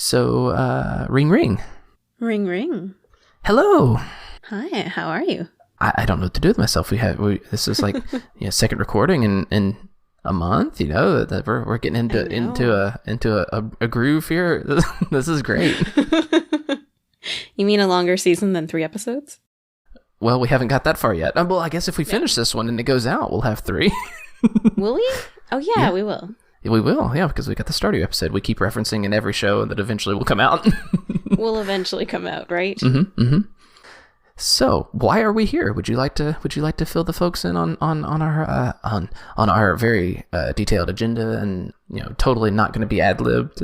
So, ring ring. Ring ring. Hello. Hi, how are you? I don't know what to do with myself. This is like second recording in a month. That we're getting into a groove here. This is great. You mean a longer season than 3 episodes? Well, we haven't got that far yet. Well, I guess if we finish this one and it goes out, we'll have 3. Will we? Oh yeah, we will. We will, yeah, because we got the Stardew episode. We keep referencing in every show that eventually will come out. Will eventually come out, right? Mm-hmm. So, why are we here? Would you like to fill the folks in on our very detailed agenda and totally not going to be ad-libbed?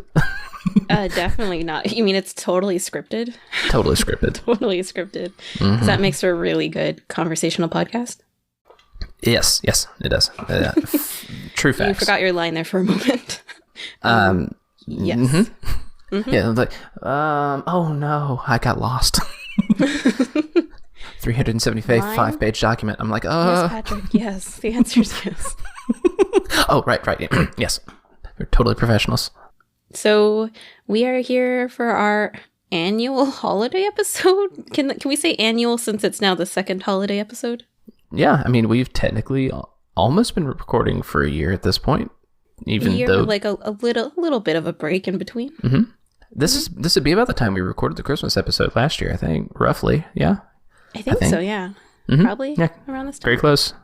Definitely not. You mean it's totally scripted? Totally scripted. Totally scripted. Because that makes for a really good conversational podcast. Yes, it does. True facts. You forgot your line there for a moment. Yes. Mm-hmm. Mm-hmm. Yeah, I was like, oh no, I got lost. 375-page document. I'm like, Yes, Patrick, yes. The answer is yes. Oh, right. Yes. We're totally professionals. So, we are here for our annual holiday episode. Can we say annual since it's now the second holiday episode? Yeah, I mean, we've technically almost been recording for a year at this point, even though like a little bit of a break in between. Mm-hmm. This would be about the time we recorded the Christmas episode last year, I think, roughly. Yeah, I think so. Yeah, probably around this time. Very close.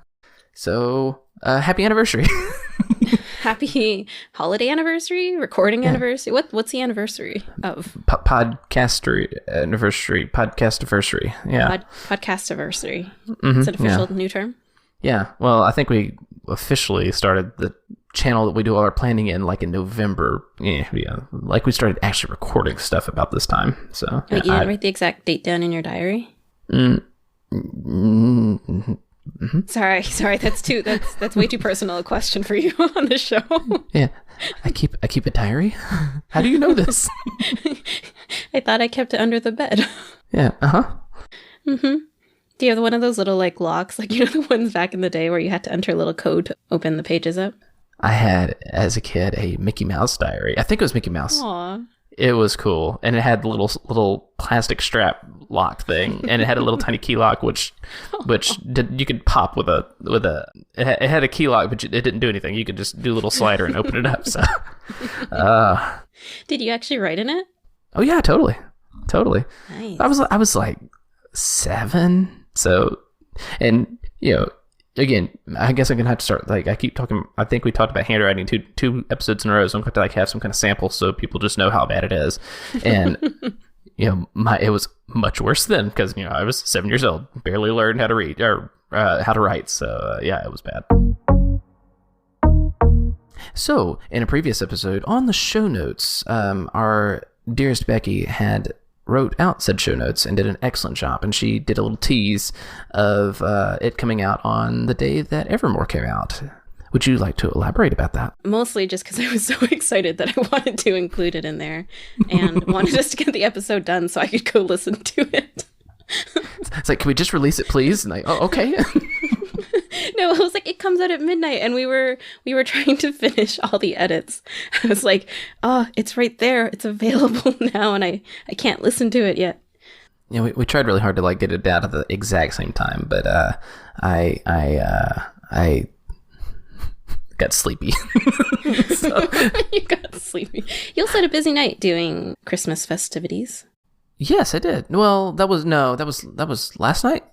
So, happy anniversary! Happy holiday anniversary, recording anniversary. What's the anniversary of? Podcast anniversary. Yeah. Podcast anniversary. Is it official new term? Yeah. Well, I think we officially started the channel that we do all our planning in like in November. Yeah. Like we started actually recording stuff about this time. So Wait, you didn't write the exact date down in your diary? Mm-hmm. Sorry. That's way too personal a question for you on the show. Yeah, I keep a diary. How do you know this? I thought I kept it under the bed. Yeah. Mm-hmm. Do you have one of those little like locks, like the ones back in the day where you had to enter a little code to open the pages up? I had as a kid a Mickey Mouse diary. I think it was Mickey Mouse. Aww. It was cool, and it had the little plastic strap lock thing, and it had a little tiny key lock, which you could pop with a. It had a key lock, but it didn't do anything. You could just do a little slider and open it up. So, did you actually write in it? Oh yeah, totally. Nice. I was like 7, so, and again, I guess I'm gonna have to start. Like I keep talking. I think we talked about handwriting two episodes in a row. So I'm going to like have some kind of sample so people just know how bad it is. And it was much worse then because I was 7 years old, barely learned how to read or how to write. So yeah, it was bad. So in a previous episode on the show notes, our dearest Becky wrote out said show notes and did an excellent job, and she did a little tease of it coming out on the day that Evermore came out. Would you like to elaborate about that? Mostly just because I was so excited that I wanted to include it in there and wanted us to get the episode done so I could go listen to it. It's like, can we just release it, please? And like, oh, okay. No, it was like, it comes out at midnight, and we were trying to finish all the edits. I was like, oh, it's right there. It's available now, and I can't listen to it yet. Yeah, we tried really hard to like get it out at the exact same time, but I got sleepy. So. You got sleepy. You also had a busy night doing Christmas festivities. Yes, I did. Well, that was last night.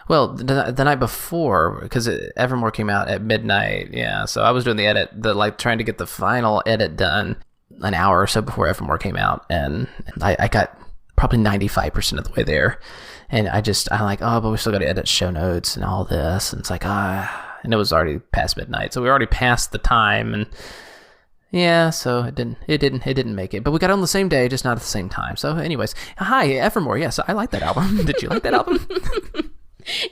Well, the night before, because Evermore came out at midnight. Yeah, so I was doing the edit, trying to get the final edit done an hour or so before Evermore came out, and I got probably 95% of the way there, and I'm like, oh, but we still got to edit show notes and all this, and it's like, and it was already past midnight, so we were already past the time, and yeah, so it didn't make it, but we got on the same day, just not at the same time. So, anyways, hi Evermore. Yes, I like that album. Did you like that album?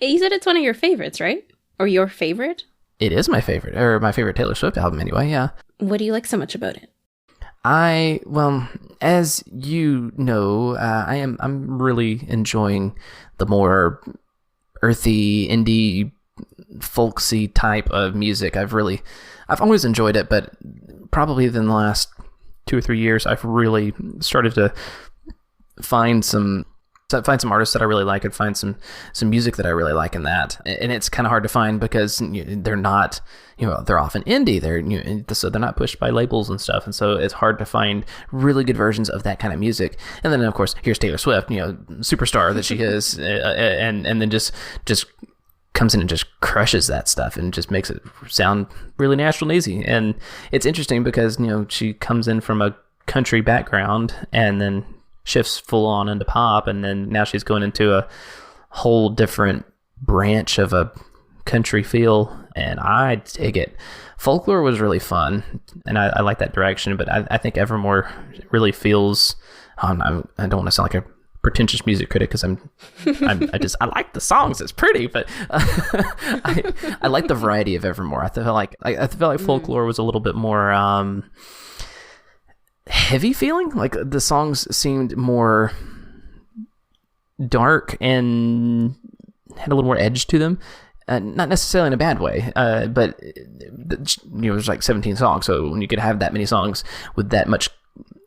You said it's one of your favorites, right? Or your favorite? It is my favorite, or my favorite Taylor Swift album anyway, yeah. What do you like so much about it? Well, as you know, I'm really enjoying the more earthy, indie, folksy type of music. I've always enjoyed it, but probably in the last 2 or 3 years, I've really started to find some artists that I really like and find some music that I really like in that. And it's kind of hard to find because they're not, they're often indie. So they're not pushed by labels and stuff. And so it's hard to find really good versions of that kind of music. And then, of course, here's Taylor Swift, superstar that she is, and then just comes in and just crushes that stuff and just makes it sound really natural and easy. And it's interesting because, she comes in from a country background and then shifts full on into pop, and then now she's going into a whole different branch of a country feel, and I dig it. Folklore was really fun, and I like that direction, but I think Evermore really feels, I don't want to sound like a pretentious music critic because I like the songs, it's pretty, but I like the variety of Evermore. I feel like Folklore was a little bit more heavy feeling. Like the songs seemed more dark and had a little more edge to them, not necessarily in a bad way, but there's like 17 songs, so when you could have that many songs with that much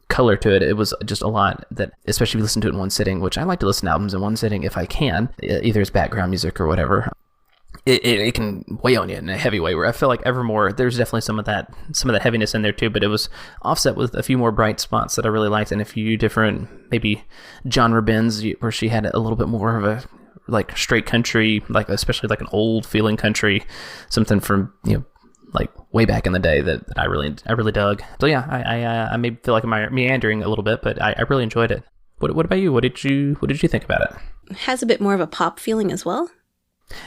color to it, it was just a lot. That, especially if you listen to it in one sitting, which I like to listen to albums in one sitting if I can, either as background music or whatever, it can weigh on you in a heavy way, where I feel like Evermore, there's definitely some of that heaviness in there too, but it was offset with a few more bright spots that I really liked, and a few different maybe genre bends where she had a little bit more of a like straight country, like especially like an old feeling country, something from like way back in the day that I really dug. So yeah, I may feel like I'm meandering a little bit, but I really enjoyed it. What about you? What did you think about it? It has a bit more of a pop feeling as well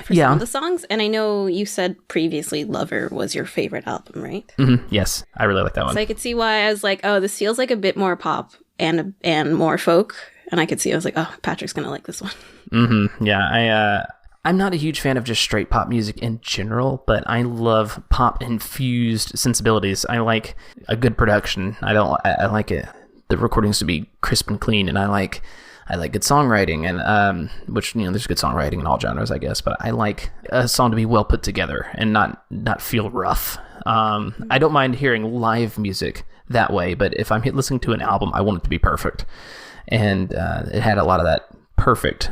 for some of the songs. And I know you said previously Lover was your favorite album, right? Mm-hmm. Yes, I really like that one. So I could see why I was like, oh, this feels like a bit more pop and more folk. And I was like, oh, Patrick's going to like this one. Mm-hmm. Yeah, I'm not a huge fan of just straight pop music in general, but I love pop-infused sensibilities. I like a good production. I like it, the recordings to be crisp and clean, and I like good songwriting, and which there's good songwriting in all genres, I guess, but I like a song to be well put together and not feel rough. I don't mind hearing live music that way, but if I'm listening to an album, I want it to be perfect, and it had a lot of that perfect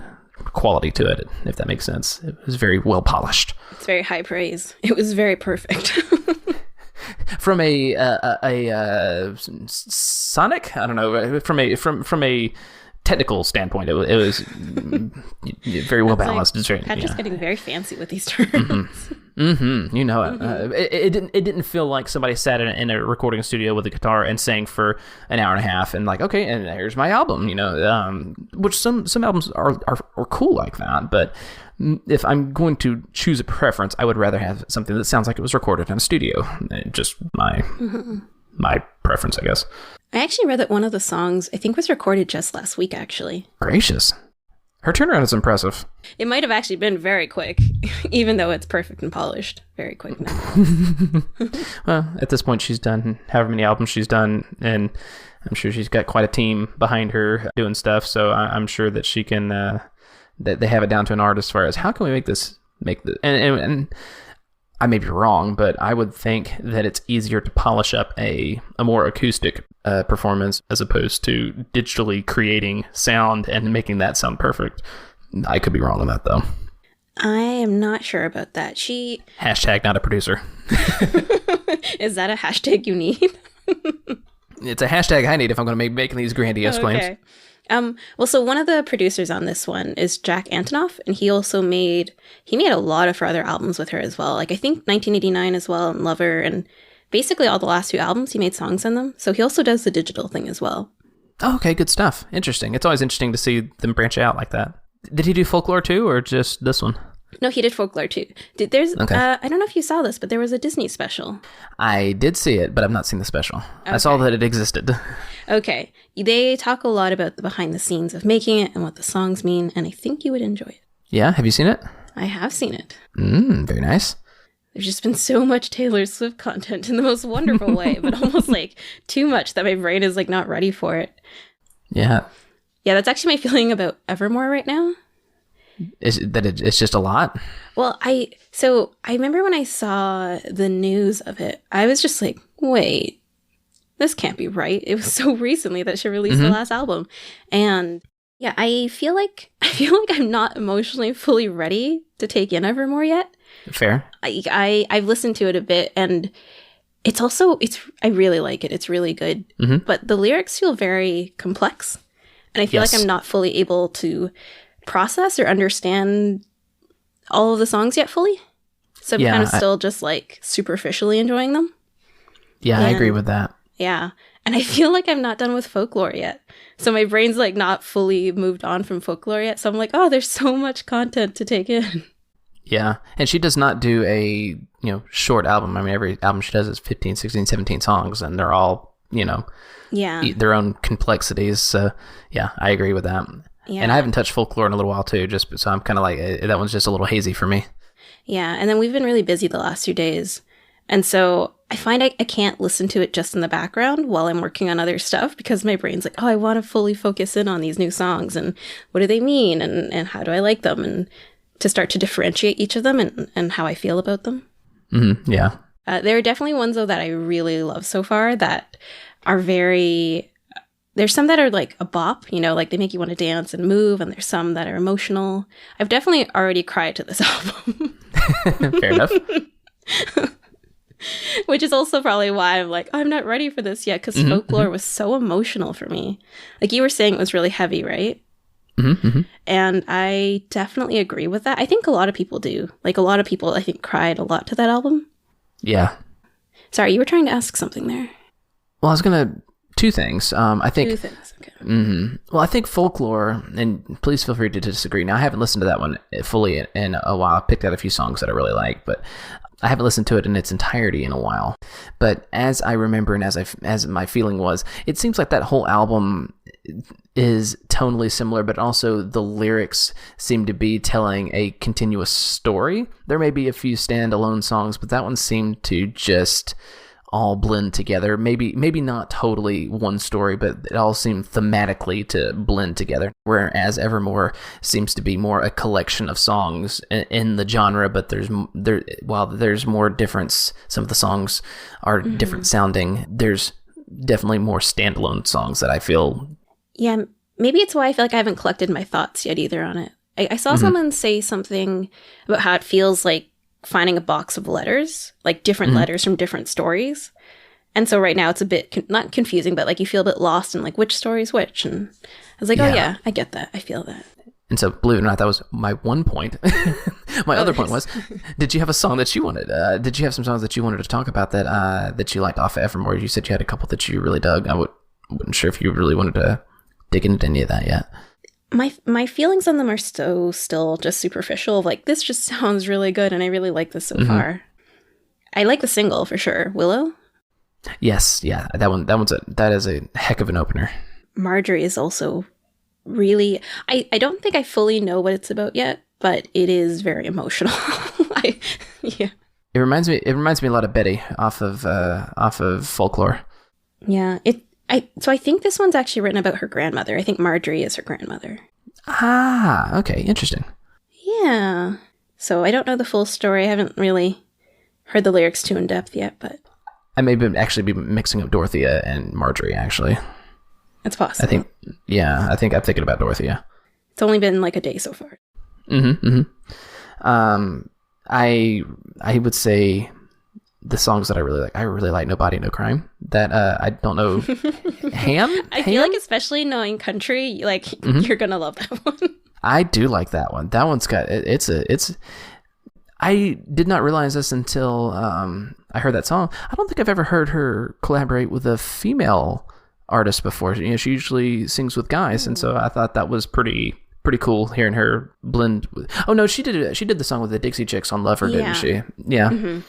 quality to it, if that makes sense. It was very well polished. It's very high praise. It was very perfect. From a sonic, I don't know, from a technical standpoint, it was very well balanced. Patrick's getting very fancy with these terms. Mm-hmm. Mm-hmm. It didn't feel like somebody sat in a recording studio with a guitar and sang for an hour and a half and like, okay, and here's my album. Which some albums are cool like that, but if I'm going to choose a preference, I would rather have something that sounds like it was recorded in a studio. Just my preference, I guess. I actually read that one of the songs, I think, was recorded just last week, actually. Gracious. Her turnaround is impressive. It might have actually been very quick, even though it's perfect and polished. Very quick now. Well, at this point, she's done however many albums she's done, and I'm sure she's got quite a team behind her doing stuff, so I'm sure that she can, that they have it down to an art as far as how can we make the, and I may be wrong, but I would think that it's easier to polish up a more acoustic performance as opposed to digitally creating sound and making that sound perfect. I could be wrong on that, though. I am not sure about that. Hashtag not a producer. Is that a hashtag you need? It's a hashtag I need if I'm going to be making these grandiose claims. Well, so one of the producers on this one is Jack Antonoff, and he also made a lot of her other albums with her as well. Like I think 1989 as well, and Lover, and basically all the last two albums he made songs in them. So he also does the digital thing as well. Oh, okay, good stuff. Interesting. It's always interesting to see them branch out like that. Did he do Folklore too, or just this one? No, he did Folklore too. I don't know if you saw this, but there was a Disney special. I did see it, but I've not seen the special. Okay. I saw that it existed. Okay. They talk a lot about the behind the scenes of making it and what the songs mean, and I think you would enjoy it. Yeah? Have you seen it? I have seen it. Very nice. There's just been so much Taylor Swift content in the most wonderful way, but almost like too much that my brain is like not ready for it. Yeah. Yeah, that's actually my feeling about Evermore right now. It's just a lot? Well, I remember when I saw the news of it, I was just like, wait, this can't be right. It was so recently that she released the last album. And yeah, I feel like I'm not emotionally fully ready to take in Evermore yet. Fair. I've listened to it a bit, and I really like it. It's really good. But the lyrics feel very complex. And I feel like I'm not fully able to process or understand all of the songs yet fully. So I'm kind of still just like superficially enjoying them. Yeah, I agree with that. Yeah. And I feel like I'm not done with folklore yet. So my brain's like not fully moved on from folklore yet. So I'm like, oh, there's so much content to take in. Yeah. And she does not do a, short album. I mean, every album she does is 15, 16, 17 songs, and they're all, their own complexities. So yeah, I agree with that. Yeah. And I haven't touched folklore in a little while too, just so I'm kind of like, that one's just a little hazy for me. Yeah. And then we've been really busy the last 2 days. And so I find I can't listen to it just in the background while I'm working on other stuff, because my brain's like, oh, I want to fully focus in on these new songs and what do they mean and how do I like them, and to start to differentiate each of them and how I feel about them. Yeah. There are definitely ones, though, that I really love so far that are very... There's some that are like a bop, like they make you want to dance and move, and there's some that are emotional. I've definitely already cried to this album. Fair enough. Which is also probably why I'm like, I'm not ready for this yet, because folklore was so emotional for me. Like you were saying, it was really heavy, right? And I definitely agree with that. I think a lot of people do. Like a lot of people, I think, cried a lot to that album. Yeah. Sorry, you were trying to ask something there. Well, I was going to... Two things. I think... Two things, okay. Well, I think folklore, and please feel free to disagree. Now, I haven't listened to that one fully in a while. I picked out a few songs that I really like, but I haven't listened to it in its entirety in a while. But as I remember, and as my feeling was, it seems like that whole album is tonally similar, but also the lyrics seem to be telling a continuous story. There may be a few standalone songs, but that one seemed to just all blend together. Maybe not totally one story, but it all seemed thematically to blend together. Whereas Evermore seems to be more a collection of songs in the genre, but while there's more difference, some of the songs are different sounding. There's definitely more standalone songs that I feel. Yeah, maybe it's why I feel like I haven't collected my thoughts yet either on it. I saw someone say something about how it feels like finding a box of letters, like different letters from different stories. And so right now it's a bit, not confusing, but like you feel a bit lost in like which story is which. And I was like, oh yeah, I get that. I feel that. And so, believe it or not, that was my one point. My other point was, did you have a song that you wanted? Did you have some songs that you wanted to talk about that you liked off of Evermore? You said you had a couple that you really dug. I wasn't sure if you really wanted to dig into any of that yet. My feelings on them are so still just superficial. Like, this just sounds really good, and I really like this so far. I like the single for sure. Willow? Yes, yeah, that is a heck of an opener. Marjorie is also really... I don't think I fully know what it's about yet, but it is very emotional. Yeah. It reminds me a lot of Betty off of Folklore. Yeah, So I think this one's actually written about her grandmother. I think Marjorie is her grandmother. Ah, okay, interesting. Yeah. So I don't know the full story. I haven't really heard the lyrics too in depth yet, but... I may actually be mixing up Dorothea and Marjorie, actually. That's possible. I think I'm thinking about Dorothea. It's only been like a day so far. I would say... the songs that I really like No Body, No Crime. That I don't know. I feel like, especially knowing country, like you're gonna love that one. I do like that one. That one's got it's I did not realize this until I heard that song. I don't think I've ever heard her collaborate with a female artist before. She usually sings with guys, and so I thought that was pretty cool hearing her blend with... Oh no, she did the song with the Dixie Chicks on Lover, didn't she? Yeah.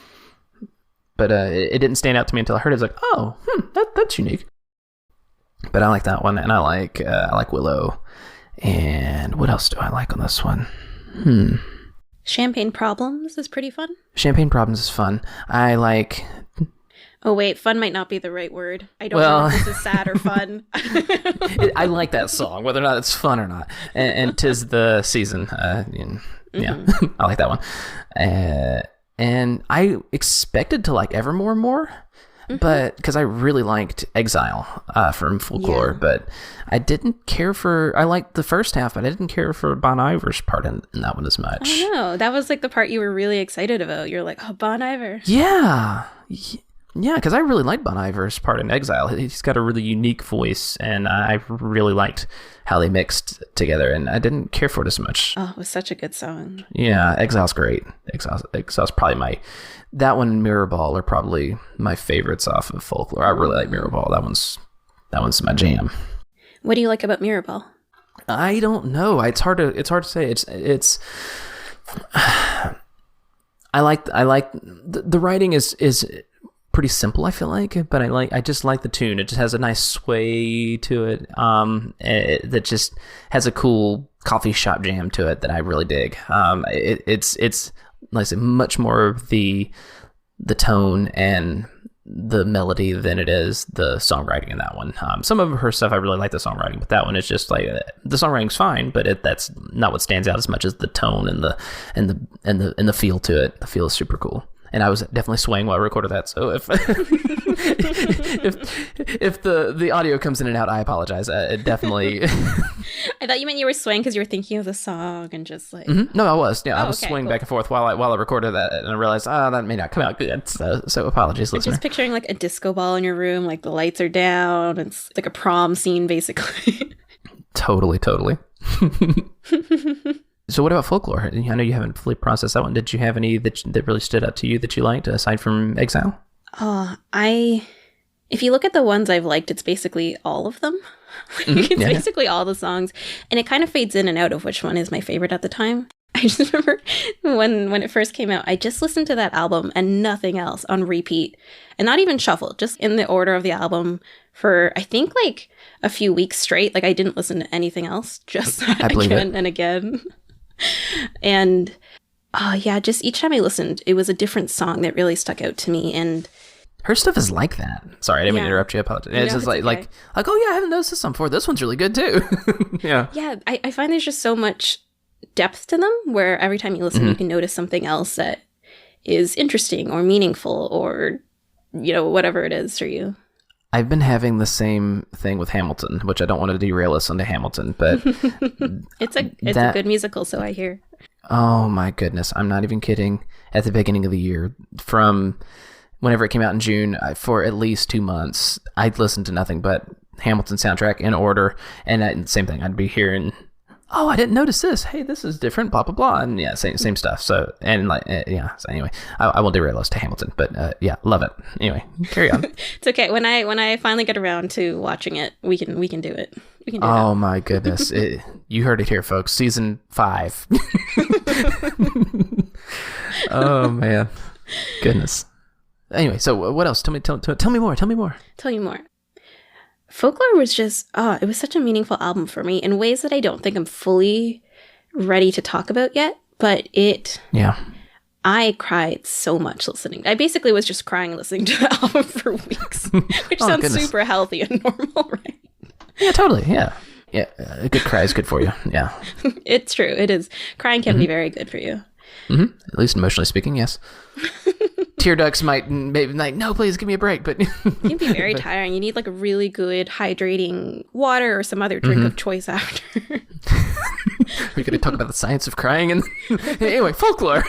But it didn't stand out to me until I heard it. I was like, oh, that's unique. But I like that one, and I like Willow. And what else do I like on this one? Champagne Problems is pretty fun. Champagne Problems is fun. I like... Oh, wait, fun might not be the right word. I don't know if this is sad or fun. I like that song, whether or not it's fun or not. And 'Tis the Season. Yeah, I like that one. And I expected to like Evermore more. but because I really liked Exile from Folklore, but I didn't care for. I liked the first half, but I didn't care for Bon Iver's part in that one as much. I know, that was like the part you were really excited about. You're like, oh, Bon Iver. Yeah. Yeah, because I really liked Bon Iver's part in Exile. He's got a really unique voice, and I really liked how they mixed together, and I didn't care for it as much. Oh, it was such a good song. Yeah, Exile's great. Exile's probably that one and Mirrorball are probably my favorites off of Folklore. I really like Mirrorball. That one's my jam. What do you like about Mirrorball? I don't know. It's hard to say. It's I like the writing is pretty simple, I feel like, but I just like the tune. It just has a nice sway to it, that just has a cool coffee shop jam to it that I really dig. It's like I said, much more of the tone and the melody than it is the songwriting in that one. Some of her stuff I really like the songwriting, but that one is just like the songwriting's fine, but that's not what stands out as much as the tone and the feel to it. The feel is super cool. And I was definitely swaying while I recorded that. So if if the audio comes in and out, I apologize. It definitely. I thought you meant you were swaying because you were thinking of the song and just like. Mm-hmm. No, I was. Yeah, I was okay, swaying cool. back and forth while I recorded that, and I realized, that may not come out good. So apologies, listener. Just picturing like a disco ball in your room, like the lights are down. It's like a prom scene, basically. Totally. So what about Folklore? I know you haven't fully processed that one. Did you have any that really stood out to you that you liked, aside from Exile? If you look at the ones I've liked, it's basically all of them. Basically all the songs. And it kind of fades in and out of which one is my favorite at the time. I just remember when it first came out, I just listened to that album and nothing else on repeat. And not even shuffled, just in the order of the album for, I think, like a few weeks straight. Like I didn't listen to anything else, just that again and again. And just each time I listened, it was a different song that really stuck out to me. And her stuff is like that. Sorry, I didn't mean to interrupt you. I apologize. It's just like, oh yeah, I haven't noticed this song before. This one's really good too. Yeah. Yeah, I find there's just so much depth to them where every time you listen, you can notice something else that is interesting or meaningful or, whatever it is for you. I've been having the same thing with Hamilton, which I don't want to derail us into Hamilton, but it's a good musical, so I hear. Oh my goodness, I'm not even kidding. At the beginning of the year, from whenever it came out in June, for at least 2 months, I'd listened to nothing but Hamilton soundtrack in order, and same thing. I'd be hearing, oh, I didn't notice this. Hey, this is different. Blah blah blah, and yeah, same stuff. So So anyway, I won't derail us to Hamilton, but love it. Anyway, carry on. It's okay. When I finally get around to watching it, we can do it. We can do Oh my goodness, you heard it here, folks. Season 5. Oh man, goodness. Anyway, so what else? Tell me more. Folklore was just, it was such a meaningful album for me in ways that I don't think I'm fully ready to talk about yet, but I cried so much listening. I basically was just crying listening to the album for weeks, which sounds super healthy and normal, right? Yeah, totally, yeah. Yeah, a good cry is good for you, yeah. It's true, it is. Crying can be very good for you. Mm-hmm. At least emotionally speaking, yes. Tear ducts might maybe like, no, please give me a break, but it can be very tiring. You need like a really good hydrating water or some other drink of choice after. We're going to talk about the science of crying, and anyway, Folklore.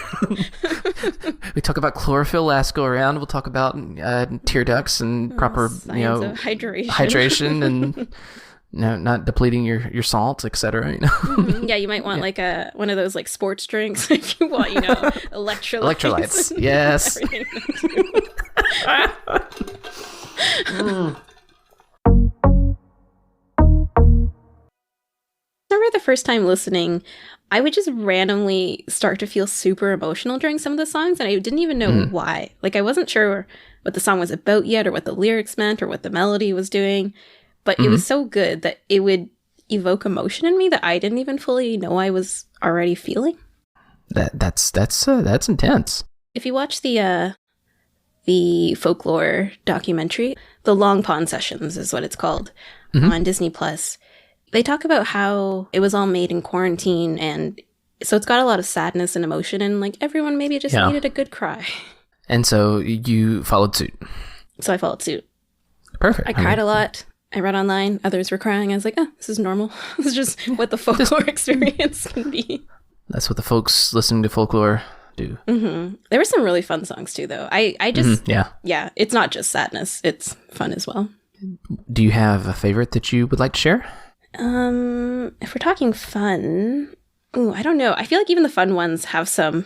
We talk about chlorophyll last go around. We'll talk about tear ducts and proper, hydration and. No, not depleting your salt, etc. Yeah, you might want like one of those like sports drinks if you want, electrolytes. Yes. Remember the first time listening, I would just randomly start to feel super emotional during some of the songs, and I didn't even know why. Like I wasn't sure what the song was about yet, or what the lyrics meant, or what the melody was doing. But it was so good that it would evoke emotion in me that I didn't even fully know I was already feeling. That's intense. If you watch the Folklore documentary, The Long Pond Sessions is what it's called, on Disney Plus, they talk about how it was all made in quarantine, and so it's got a lot of sadness and emotion, and like everyone maybe just needed a good cry. And so you followed suit. So I followed suit. Perfect. I cried a lot. I read online. Others were crying. I was like, oh, this is normal. This is just what the folklore experience can be. That's what the folks listening to folklore do. Mm-hmm. There were some really fun songs too, though. I just, yeah. It's not just sadness. It's fun as well. Do you have a favorite that you would like to share? If we're talking fun, I don't know. I feel like even the fun ones have some.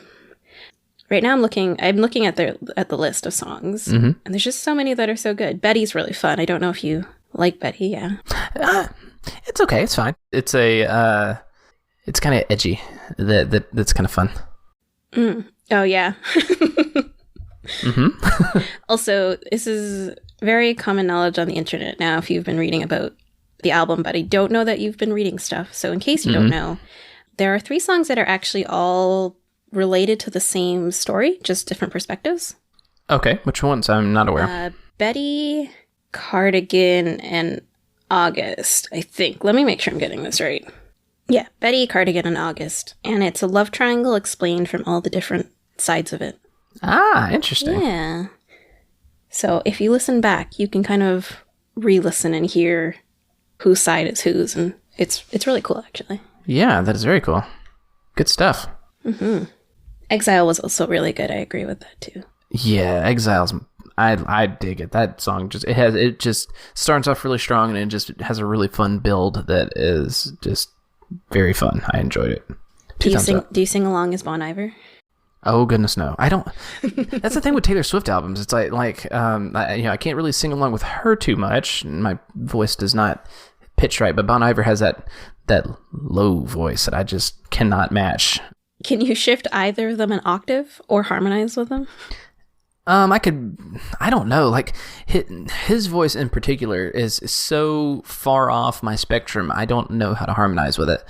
Right now, I'm looking at the list of songs, and there's just so many that are so good. Betty's really fun. I don't know if you like Betty. Yeah, it's okay. It's fine. It's it's kind of edgy. That's kind of fun. Oh yeah. Also, this is very common knowledge on the internet now. If you've been reading about the album, but I don't know that you've been reading stuff. So in case you don't know, there are 3 songs that are actually all related to the same story, just different perspectives. Okay, which ones? I'm not aware. Betty, Cardigan, and August, I think. Let me make sure I'm getting this right. Yeah, Betty, Cardigan, and August. And it's a love triangle explained from all the different sides of it. Ah, interesting. Yeah. So if you listen back, you can kind of re-listen and hear whose side is whose, and it's really cool, actually. Yeah, that is very cool. Good stuff. Exile was also really good. I agree with that too. Yeah, Exile's. I dig it. That song it just starts off really strong, and it just has a really fun build that is just very fun. I enjoyed it. Do you sing along as Bon Iver? Oh goodness, no! I don't. That's the thing with Taylor Swift albums. It's I can't really sing along with her too much. My voice does not pitch right, but Bon Iver has that low voice that I just cannot match. Can you shift either of them an octave or harmonize with them? I don't know. Like his voice in particular is so far off my spectrum. I don't know how to harmonize with it.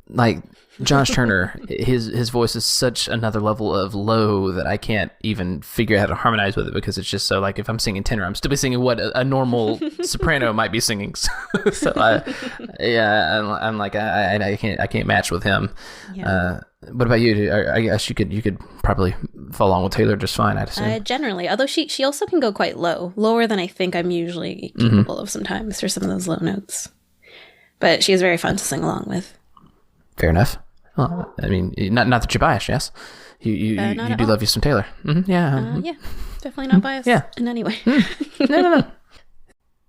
Like Josh Turner, his voice is such another level of low that I can't even figure out how to harmonize with it, because it's just so, like, if I'm singing tenor, I'm still be singing what a normal soprano might be singing. So I'm like I can't match with him. Yeah. What about you? I guess you could probably follow along with Taylor just fine, I'd assume. Generally, although she also can go quite lower than I think I'm usually capable of sometimes for some of those low notes. But she is very fun to sing along with. Fair enough. Well, I mean, not that you're biased, yes? You do love you some Taylor. Mm-hmm. Yeah. Yeah, definitely not biased in any way. No.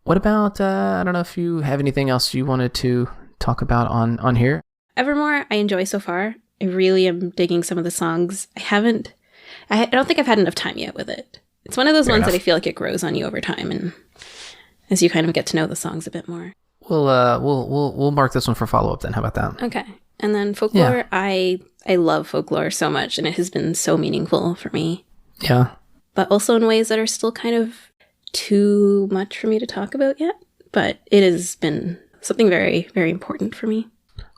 What about, I don't know if you have anything else you wanted to talk about on here? Evermore, I enjoy so far. I really am digging some of the songs. I don't think I've had enough time yet with it. It's one of those ones that I feel like it grows on you over time, and as you kind of get to know the songs a bit more. We'll mark this one for follow-up then. How about that? Okay. And then folklore, I love folklore so much, and it has been so meaningful for me. Yeah. But also in ways that are still kind of too much for me to talk about yet. But it has been something very, very important for me.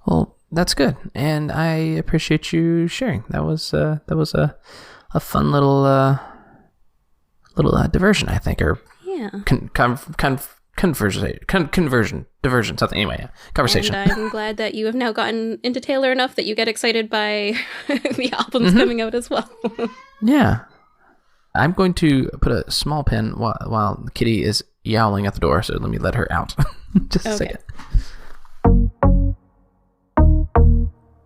Well, that's good, and I appreciate you sharing. That was a fun little diversion, I think, or diversion, something. Anyway, conversation. And I'm glad that you have now gotten into Taylor enough that you get excited by the albums coming out as well. Yeah. I'm going to put a small pin while Kitty is yowling at the door, so let me let her out. Just a second.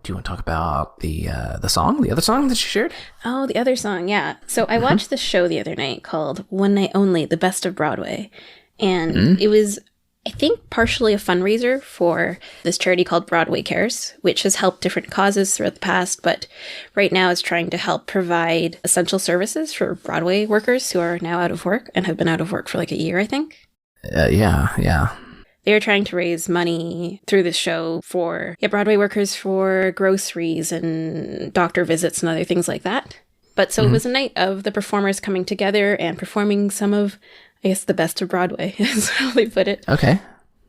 Do you want to talk about the other song that you shared? Oh, the other song, yeah. So I watched this show the other night called One Night Only, The Best of Broadway. And it was, I think, partially a fundraiser for this charity called Broadway Cares, which has helped different causes throughout the past, but right now is trying to help provide essential services for Broadway workers who are now out of work and have been out of work for like a year, I think. Yeah. They are trying to raise money through this show for Broadway workers for groceries and doctor visits and other things like that. But so it was a night of the performers coming together and performing some of, I guess, the best of Broadway is how they put it. Okay.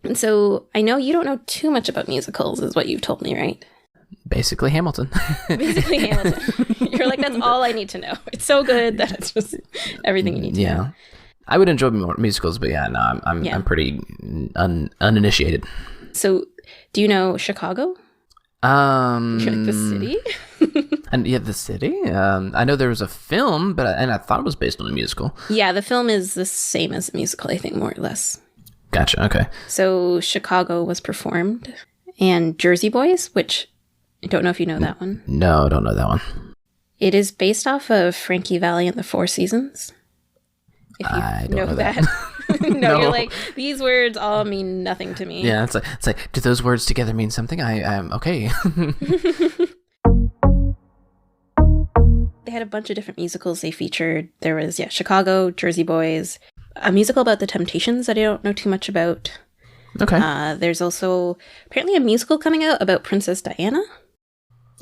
And so I know you don't know too much about musicals, is what you've told me, right? Basically Hamilton. Basically Hamilton. You're like, that's all I need to know. It's so good that it's just everything you need to know. I would enjoy more musicals, but I'm pretty uninitiated. So, do you know Chicago? Like the city? And yeah, the city. I know there was a film, and I thought it was based on a musical. Yeah, the film is the same as the musical, I think, more or less. Gotcha. Okay. So Chicago was performed, and Jersey Boys, which I don't know if you know that one. No, I don't know that one. It is based off of Frankie Valli and the Four Seasons. If you I don't know that. No, you're like, these words all mean nothing to me. Yeah, it's like, do those words together mean something? I'm okay. They had a bunch of different musicals they featured. There was, Chicago, Jersey Boys, a musical about the Temptations that I don't know too much about. Okay. There's also apparently a musical coming out about Princess Diana.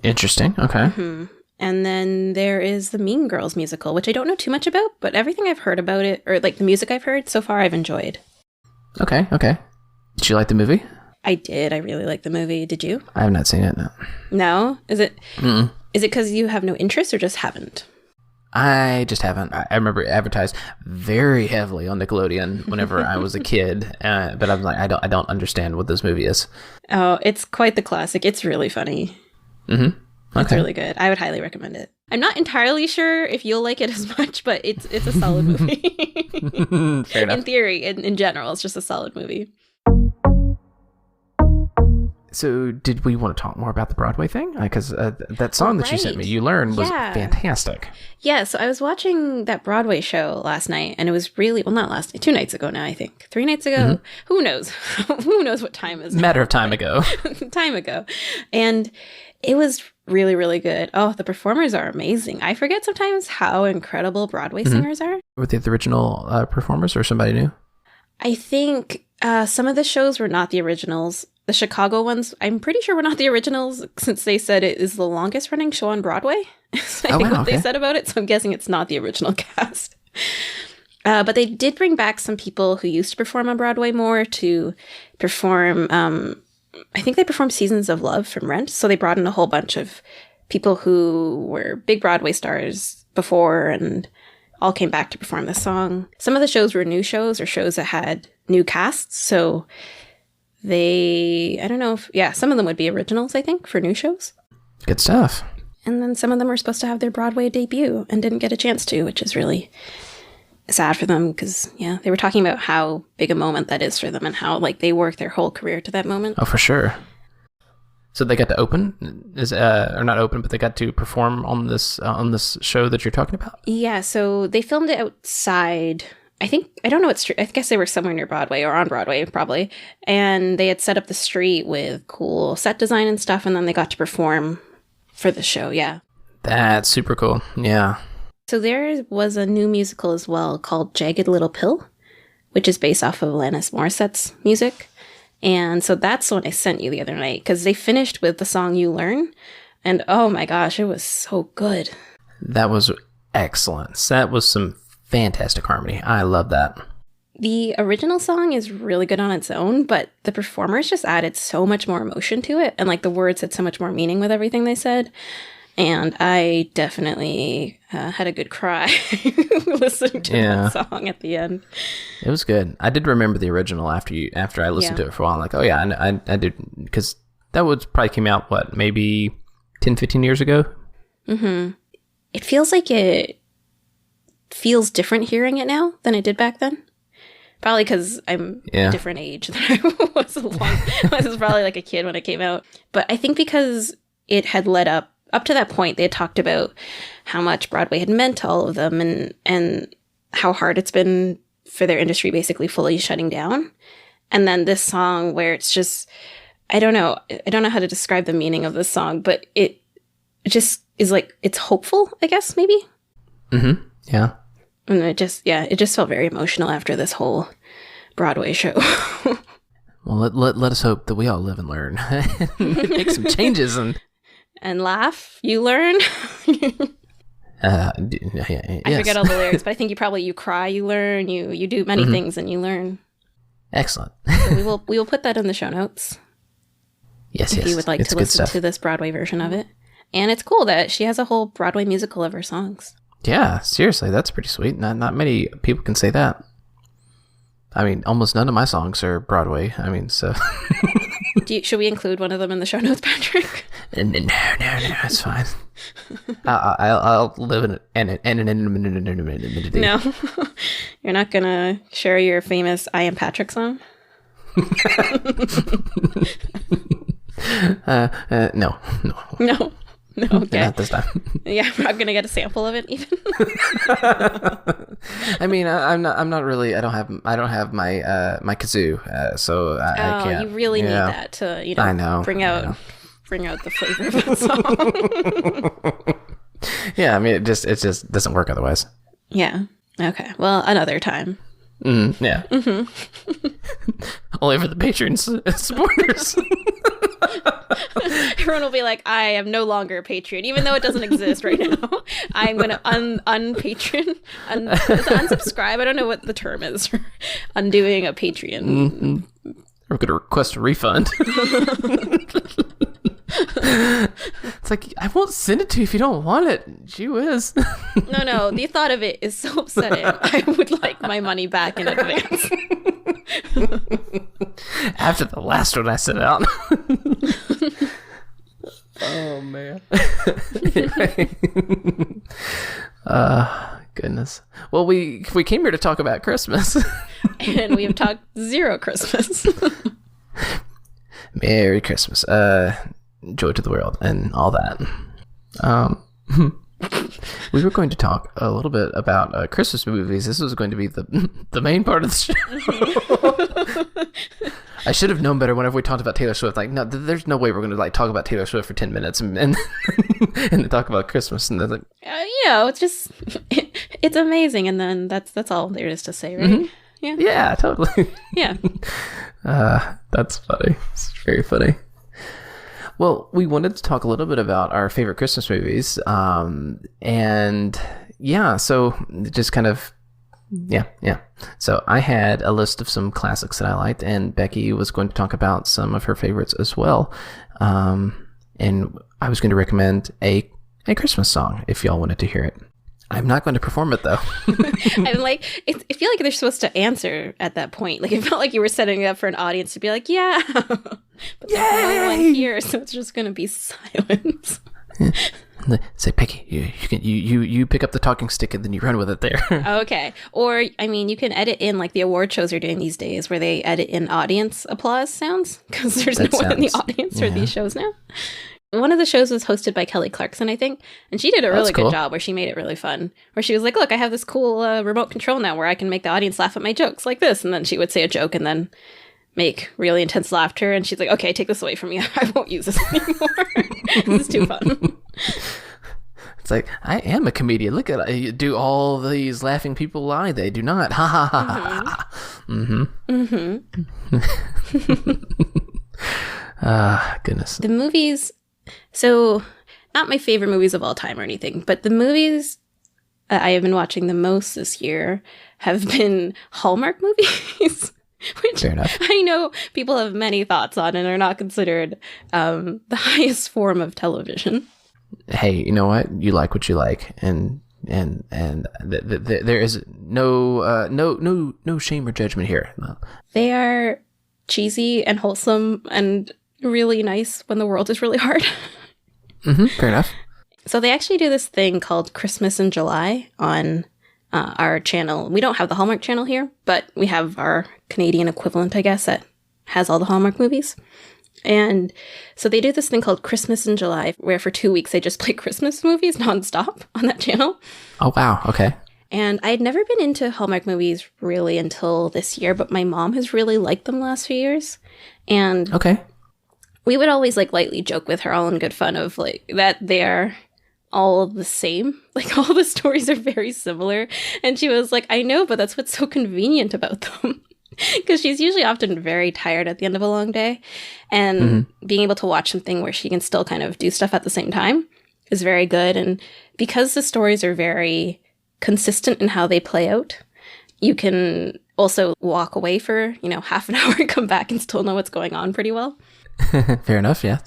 Interesting. Okay. Mm-hmm. And then there is the Mean Girls musical, which I don't know too much about, but everything I've heard about it, or like the music I've heard so far, I've enjoyed. Okay. Did you like the movie? I did. I really liked the movie. Did you? I have not seen it, no. No? Is it Mm-mm. because you have no interest or just haven't? I just haven't. I remember it advertised very heavily on Nickelodeon whenever I was a kid, but I'm like, I don't understand what this movie is. Oh, it's quite the classic. It's really funny. Mm-hmm. Okay. It's really good. I would highly recommend it. I'm not entirely sure if you'll like it as much, but it's a solid movie. Fair enough. In theory, in general, it's just a solid movie. So did we want to talk more about the Broadway thing? Because that song that you sent me, You Learn, was fantastic. Yeah, so I was watching that Broadway show last night, and it was really, well, not last night, 2 nights ago now, I think. 3 nights ago? Mm-hmm. Who knows? Who knows what time is now? Matter of time ago. Time ago. And it was really, really good. Oh, the performers are amazing. I forget sometimes how incredible Broadway singers are. Were they the original performers or somebody new? I think some of the shows were not the originals. The Chicago ones, I'm pretty sure were not the originals, since they said it is the longest running show on Broadway. I think what they said about it, so I'm guessing it's not the original cast. But they did bring back some people who used to perform on Broadway more to perform, I think they performed Seasons of Love from Rent, so they brought in a whole bunch of people who were big Broadway stars before and all came back to perform this song. Some of the shows were new shows or shows that had new casts, so I don't know if, some of them would be originals, I think, for new shows. Good stuff. And then some of them were supposed to have their Broadway debut and didn't get a chance to, which is really sad for them because, they were talking about how big a moment that is for them and how, like, they worked their whole career to that moment. Oh, for sure. So they got to open, or not open, but they got to perform on this show that you're talking about? Yeah, so they filmed it outside. I don't know what street, I guess they were somewhere near Broadway or on Broadway probably. And they had set up the street with cool set design and stuff. And then they got to perform for the show. Yeah. That's super cool. Yeah. So there was a new musical as well called Jagged Little Pill, which is based off of Alanis Morissette's music. And so that's the one I sent you the other night because they finished with the song You Learn. And oh my gosh, it was so good. That was excellent. That was some fantastic harmony. I love that. The original song is really good on its own, but the performers just added so much more emotion to it. And like the words had so much more meaning with everything they said. And I definitely had a good cry listening to that song at the end. It was good. I did remember the original after I listened to it for a while. I'm like, oh yeah, I did. Because that probably came out, maybe 10, 15 years ago? Mm-hmm. It feels like it feels different hearing it now than it did back then. Probably because I'm a different age than I was. I was probably like a kid when it came out. But I think because it had led up to that point, they had talked about how much Broadway had meant to all of them and how hard it's been for their industry basically fully shutting down. And then this song where it's just, I don't know how to describe the meaning of this song, but it just is like, it's hopeful, I guess, maybe. Mm-hmm. Yeah. And it just felt very emotional after this whole Broadway show. Well, let us hope that we all live and learn. Make some changes and laugh. You learn. I forget all the lyrics, but I think you cry, you learn, you do many things, and you learn. Excellent. So we will put that in the show notes. Yes, if you would like to listen to this Broadway version of it. And it's cool that she has a whole Broadway musical of her songs. Yeah, seriously, that's pretty sweet. Not many people can say that. I mean, almost none of my songs are Broadway. I mean, so. Should we include one of them in the show notes, Patrick? No, it's fine. I'll live in No, you're not gonna share your famous "I Am Patrick" song. No. Okay. Not this time. Yeah, I'm not gonna get a sample of it even. I mean, I'm not really. I don't have my my kazoo, so I can't. You really need that to I know. bring out the flavor of that song. Yeah, I mean, it just doesn't work otherwise. Yeah. Okay. Well, another time. Yeah. Mm-hmm. Only for the Patreon supporters. Everyone will be like, I am no longer a Patreon, even though it doesn't exist right now. I'm going to un-Patreon. Unsubscribe. I don't know what the term is for undoing a Patreon. Mm-hmm. We're going to request a refund. It's like, I won't send it to you if you don't want it. Gee whiz. No. The thought of it is so upsetting. I would like my money back in advance. After the last one I sent out. Oh, man. Goodness. Well, we came here to talk about Christmas. And we have talked zero Christmas. Merry Christmas. Joy to the world and all that. We were going to talk a little bit about Christmas movies. This was going to be the main part of the show. I should have known better whenever we talked about Taylor Swift. Like, no, there's no way we're going to like talk about Taylor Swift for 10 minutes and and talk about Christmas. And then like, it's just it's amazing, and then that's all there is to say, right? Mm-hmm. Yeah. Yeah, totally. Yeah. That's funny. It's very funny. Well, we wanted to talk a little bit about our favorite Christmas movies. And yeah, so just kind of, yeah. So I had a list of some classics that I liked, and Becky was going to talk about some of her favorites as well. And I was going to recommend a Christmas song if y'all wanted to hear it. I'm not going to perform it though. I'm like, I feel like they're supposed to answer at that point. Like, it felt like you were setting it up for an audience to be like, yeah, but there's no one here, so it's just going to be silence. Say, Becky, you pick up the talking stick and then you run with it there. Okay. Or, I mean, you can edit in like the award shows are doing these days where they edit in audience applause sounds because there's no one in the audience for these shows now. One of the shows was hosted by Kelly Clarkson, I think, and she did a really good job where she made it really fun. Where she was like, look, I have this cool remote control now where I can make the audience laugh at my jokes like this. And then she would say a joke and then make really intense laughter. And she's like, okay, take this away from me. I won't use this anymore. This is too fun. It's like, I am a comedian. Look at I do all these laughing people lie. They do not. Ha ha ha ha. Mm-hmm. Goodness. The movies... So, not my favorite movies of all time or anything, but the movies I have been watching the most this year have been Hallmark movies, which Fair enough. I know people have many thoughts on and are not considered the highest form of television. Hey, you know what? You like what you like, and there is no shame or judgment here. No. They are cheesy and wholesome and really nice when the world is really hard. Fair enough. So they actually do this thing called Christmas in July on our channel. We don't have the Hallmark channel here, but we have our Canadian equivalent, I guess, that has all the Hallmark movies. And so they do this thing called Christmas in July, where for 2 weeks they just play Christmas movies nonstop on that channel. Oh, wow. Okay. And I'd never been into Hallmark movies really until this year, but my mom has really liked them the last few years. And okay. We would always like lightly joke with her, all in good fun, of like that they are all the same. Like all the stories are very similar. And she was like, I know, but that's what's so convenient about them. Because she's usually often very tired at the end of a long day. And being able to watch something where she can still kind of do stuff at the same time is very good. And because the stories are very consistent in how they play out, you can also walk away for, half an hour and come back and still know what's going on pretty well. Fair enough, yeah.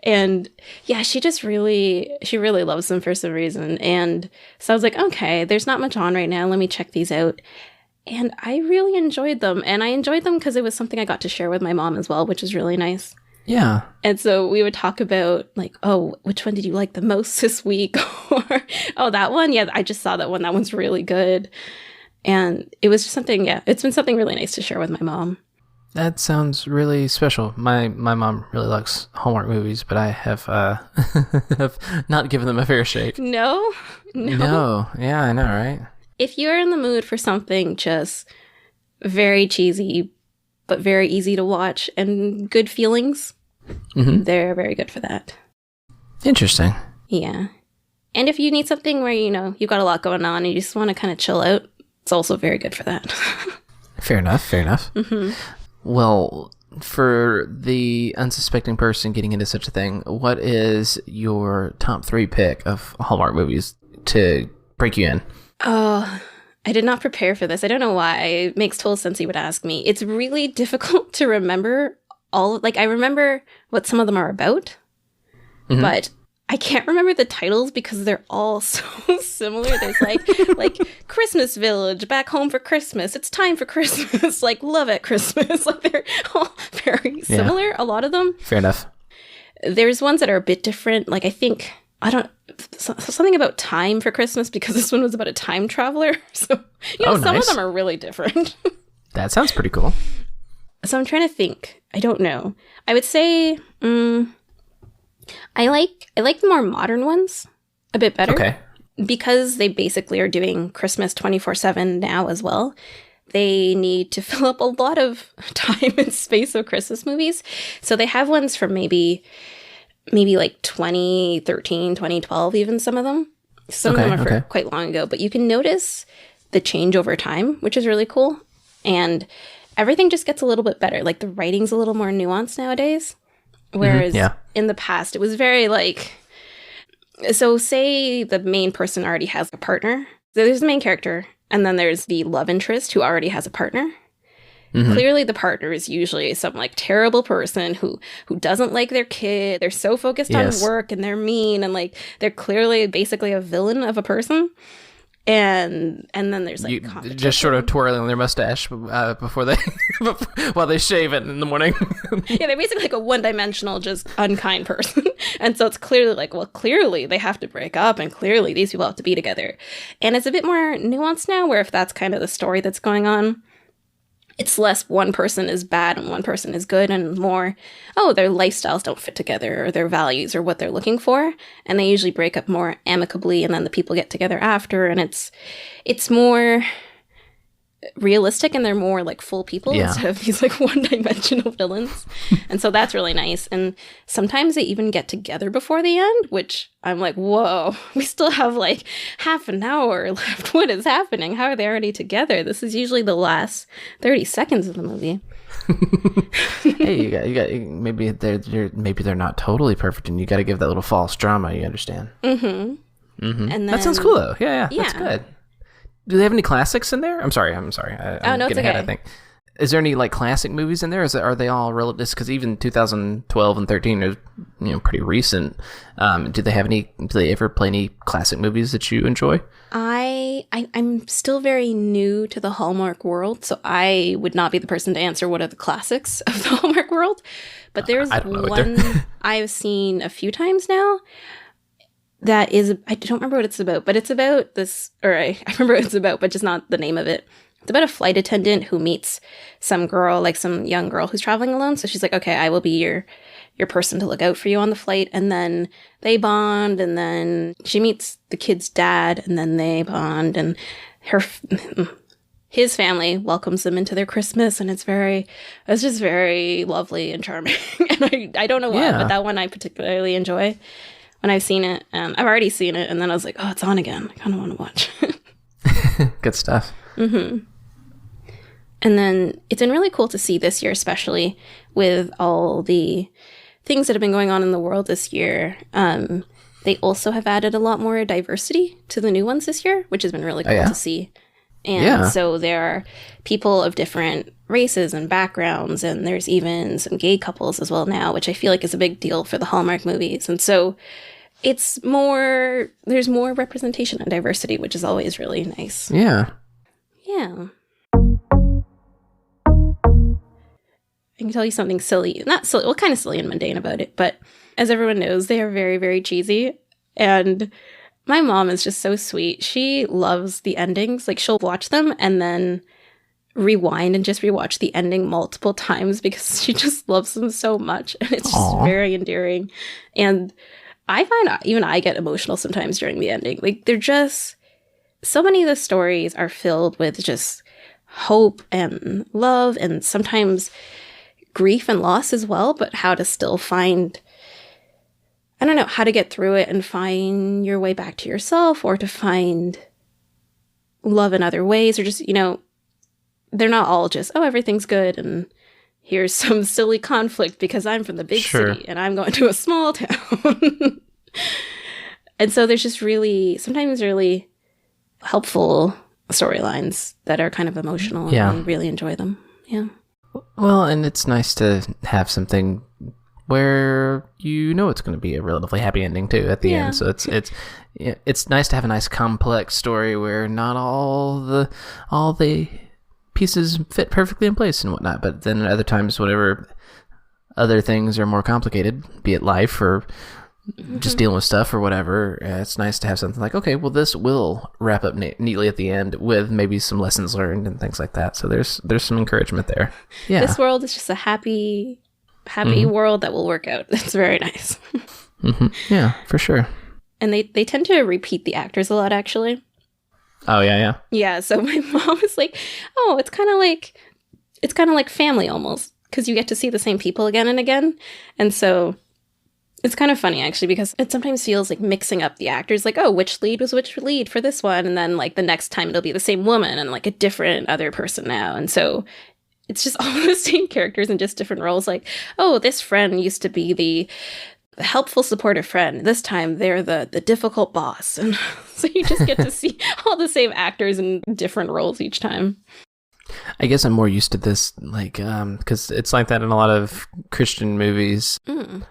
And yeah, she really loves them for some reason. And so I was like, okay, there's not much on right now. Let me check these out. And I really enjoyed them. And I enjoyed them because it was something I got to share with my mom as well, which is really nice. Yeah. And so we would talk about like, oh, which one did you like the most this week? Or, oh, that one? Yeah, I just saw that one. That one's really good. And it was just something, yeah, it's been something really nice to share with my mom. That sounds really special. My mom really likes Hallmark movies, but I have have not given them a fair shake. No. Yeah, I know, right? If you're in the mood for something just very cheesy, but very easy to watch and good feelings, they're very good for that. Interesting. Yeah. And if you need something where, you know, you've got a lot going on and you just want to kind of chill out, it's also very good for that. Fair enough. Mm-hmm. Well, for the unsuspecting person getting into such a thing, what is your top 3 pick of Hallmark movies to break you in? Oh, I did not prepare for this. I don't know why. It makes total sense you would ask me. It's really difficult to remember I remember what some of them are about, but I can't remember the titles because they're all so similar. There's like Christmas Village, Back Home for Christmas, It's Time for Christmas, like Love at Christmas. Like they're all very similar, a lot of them. Fair enough. There's ones that are a bit different. Like something about Time for Christmas because this one was about a time traveler. So, some of them are really different. That sounds pretty cool. So I'm trying to think. I don't know. I would say I like the more modern ones a bit better. Okay. Because they basically are doing Christmas 24/7 now as well. They need to fill up a lot of time and space of Christmas movies. So they have ones from maybe like 2013, 2012, even some of them. Some of them are for quite long ago, but you can notice the change over time, which is really cool. And everything just gets a little bit better. Like the writing's a little more nuanced nowadays. Whereas in the past, it was very like, so say the main person already has a partner. So there's the main character, and then there's the love interest who already has a partner. Clearly the partner is usually some like terrible person who doesn't like their kid. They're so focused on work and they're mean and like they're clearly basically a villain of a person. And then there's like just sort of twirling their mustache before they while they shave it in the morning. Yeah, they're basically like a one-dimensional, just unkind person. And so it's clearly like, well, clearly they have to break up and clearly these people have to be together. And it's a bit more nuanced now where if that's kind of the story that's going on, it's less one person is bad and one person is good and more, oh, their lifestyles don't fit together or their values or what they're looking for. And they usually break up more amicably and then the people get together after. And it's more realistic and they're more like full people instead of these like one-dimensional villains. And so that's really nice. And sometimes they even get together before the end, which I'm like, whoa, we still have like half an hour left. What is happening? How are they already together? This is usually the last 30 seconds of the movie. Hey, you got maybe they're not totally perfect and you got to give that little false drama, you understand? And then, that sounds cool though. Yeah, that's good. Do they have any classics in there? I'm sorry. I'm getting ahead, I think. Is there any like classic movies in there? Are they all relative? Because even 2012 and 13 is pretty recent. Do they ever play any classic movies that you enjoy? I'm still very new to the Hallmark world, so I would not be the person to answer what are the classics of the Hallmark world. But there's one I've seen a few times now. That is, I don't remember what it's about, but it's about this, or I remember what it's about, but just not the name of it. It's about a flight attendant who meets some girl, like some young girl who's traveling alone. So she's like, okay, I will be your person to look out for you on the flight. And then they bond, and then she meets the kid's dad, and then they bond, and his family welcomes them into their Christmas, and it's just very lovely and charming. And I don't know why, but that one I particularly enjoy. When I've seen it, I've already seen it, and then I was like, oh, it's on again. I kind of want to watch it. Good stuff. And then it's been really cool to see this year, especially with all the things that have been going on in the world this year. They also have added a lot more diversity to the new ones this year, which has been really cool to see. And so there are people of different races and backgrounds, and there's even some gay couples as well now, which I feel like is a big deal for the Hallmark movies. And so there's more representation and diversity, which is always really nice. Yeah. Yeah. I can tell you something silly, not silly, well, kind of silly and mundane about it, but as everyone knows, they are very, very cheesy. And my mom is just so sweet. She loves the endings. Like, she'll watch them and then rewind and just rewatch the ending multiple times because she just loves them so much. And it's just very endearing. And I find even I get emotional sometimes during the ending. Like, they're just, so many of the stories are filled with just hope and love and sometimes grief and loss as well, but how to still find, I don't know, how to get through it and find your way back to yourself, or to find love in other ways, or just, you know, they're not all just, oh, everything's good and here's some silly conflict because I'm from the big city and I'm going to a small town. And so there's just really, sometimes really helpful storylines that are kind of emotional, and I really enjoy them. Yeah. Well, and it's nice to have something where you know it's going to be a relatively happy ending too at the end. So it's nice to have a nice complex story where not all the pieces fit perfectly in place and whatnot. But then at other times, whatever other things are more complicated, be it life or just dealing with stuff or whatever, it's nice to have something like, okay, well, this will wrap up neatly at the end with maybe some lessons learned and things like that. So there's some encouragement there. Yeah, this world is just a happy world that will work out. It's very nice. Yeah, for sure. And they tend to repeat the actors a lot, actually. Oh yeah. Yeah. So my mom was like, "Oh, it's kind of like family almost, because you get to see the same people again and again." And so it's kind of funny, actually, because it sometimes feels like mixing up the actors, like, oh, which lead was which lead for this one, and then like the next time it'll be the same woman and like a different other person now. And so it's just all the same characters in just different roles. Like, oh, this friend used to be the helpful, supportive friend. This time they're the difficult boss. And so you just get to see all the same actors in different roles each time. I guess I'm more used to this, like, because it's like that in a lot of Christian movies,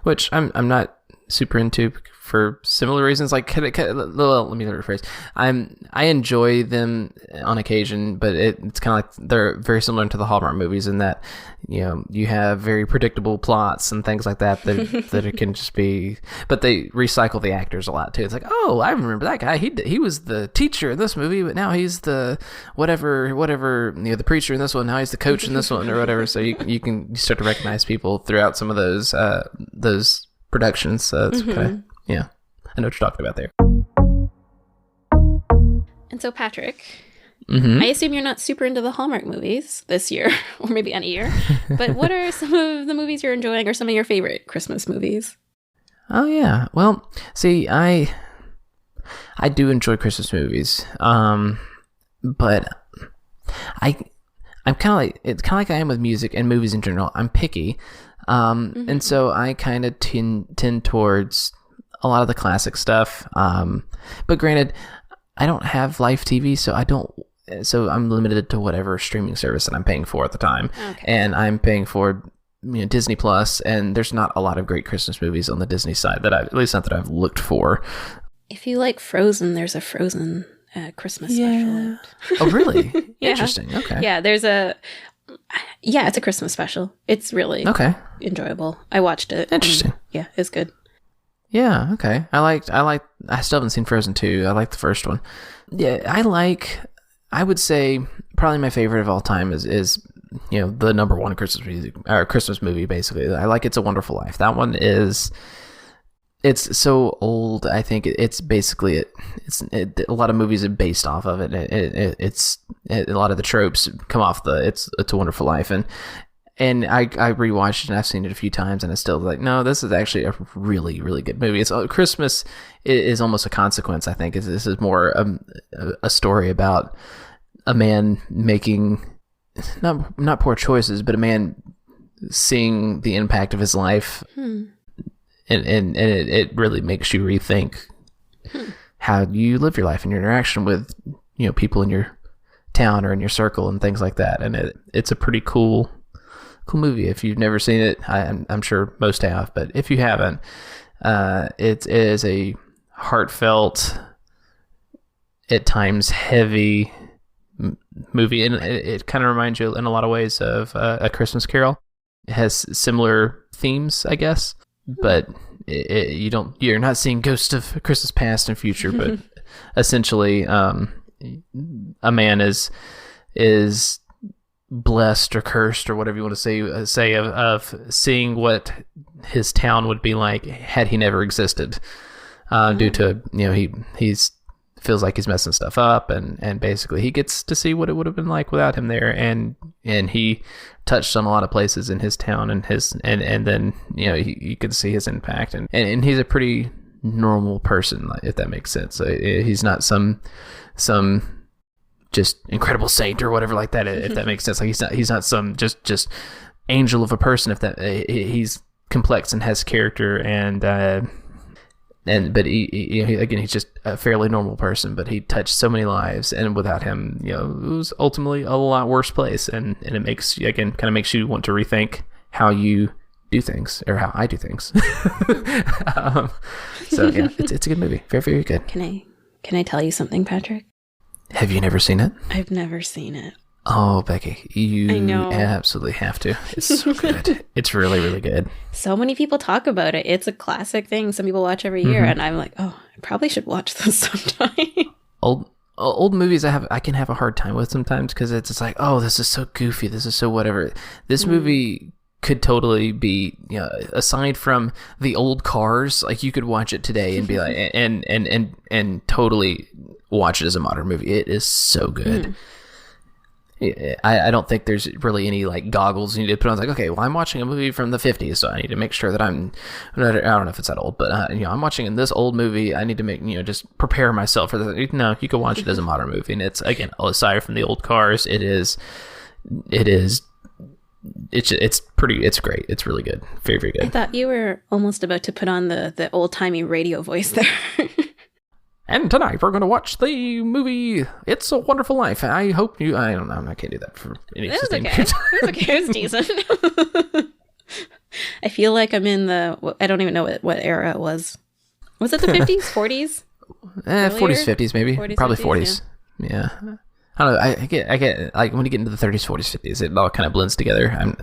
which I'm not super into for similar reasons. Like, well, let me rephrase. I enjoy them on occasion, but it's kind of like they're very similar to the Hallmark movies in that, you know, you have very predictable plots and things like that that it can just be. But they recycle the actors a lot too. It's like, oh, I remember that guy. He was the teacher in this movie, but now he's the whatever, you know, the preacher in this one. Now he's the coach in this one or whatever. So you start to recognize people throughout some of those productions. So it's kind of, yeah, I know what you're talking about there. And so, Patrick, I assume you're not super into the Hallmark movies this year, or maybe any year, but what are some of the movies you're enjoying, or some of your favorite Christmas movies? Oh, yeah. Well, see, I do enjoy Christmas movies, but I'm kind of like, it's kind of like I am with music and movies in general. I'm picky. And so I kind of tend towards a lot of the classic stuff. But granted, I don't have live TV, so I'm limited to whatever streaming service that I'm paying for at the time. Okay. And I'm paying for, you know, Disney Plus, and there's not a lot of great Christmas movies on the Disney side at least not that I've looked for. If you like Frozen, there's a Frozen Christmas special. Oh, really? Yeah. Interesting. Okay. Yeah, it's a Christmas special. It's really enjoyable. I watched it. Interesting. Yeah, it's good. Yeah, okay. I still haven't seen Frozen 2. I like the first one. Yeah, I would say probably my favorite of all time is you know, the number one Christmas movie, basically. I like It's a Wonderful Life. That one it's so old. I think it's basically a lot of movies are based off of it. A lot of the tropes come off It's a Wonderful Life, and I rewatched it and I've seen it a few times and it's still like, no, this is actually a really, really good movie. It's Christmas is almost a consequence. I think this is more a story about a man making not poor choices, but a man seeing the impact of his life. And it really makes you rethink how you live your life and your interaction with, you know, people in your town or in your circle and things like that. And it's a pretty cool movie. If you've never seen it, I'm sure most have, but if you haven't, it is a heartfelt, at times heavy movie, and it kind of reminds you in a lot of ways of A Christmas Carol. has similar themes, I guess, but you're not seeing ghosts of Christmas past and future, but essentially, a man is blessed or cursed or whatever you want to say of seeing what his town would be like had he never existed, due to, he's feels like he's messing stuff up, and basically he gets to see what it would have been like without him there, and he touched on a lot of places in his town, and then you could see his impact, and he's a pretty normal person, if that makes sense. He's not some just incredible saint or whatever like that, if that makes sense. Like he's not some just angel of a person, if that. He's complex and has character, but he's just a fairly normal person, but he touched so many lives, and without him, it was ultimately a lot worse place, and it makes you, again, kind of makes you want to rethink how you do things, or how I do things. So yeah, it's a good movie. Very, very good. Can I tell you something, Patrick? Have you never seen it? I've never seen it. Oh, Becky, I know. Absolutely have to. It's so good. It's really, really good. So many people talk about it. It's a classic thing some people watch every year, and I'm like, oh, I probably should watch this sometime. Old movies I can have a hard time with sometimes, because it's just like, oh, this is so goofy, this is so whatever. This movie could totally be, aside from the old Cars, like you could watch it today and be like, and totally watch it as a modern movie. It is so good. I don't think there's really any like goggles you need to put on. It's like, okay, well, I'm watching a movie from the 50s, so I need to make sure that I don't know if it's that old, but I'm watching this old movie. I need to make, just prepare myself for this. No, you can watch it as a modern movie, and it's, again, aside from the old Cars, it's great. It's really good. Very, very good. I thought you were almost about to put on the old-timey radio voice there. And tonight we're going to watch the movie It's a Wonderful Life. I hope you... I don't know. I can't do that for any sustained period. It was okay. It was decent. I feel like I'm in I don't even know what era it was. Was it the 50s? 40s? 40s, 50s maybe. 40s, Probably 50s, 40s. Yeah. I don't know. I get like when you get into the 30s, 40s, 50s, it all kind of blends together.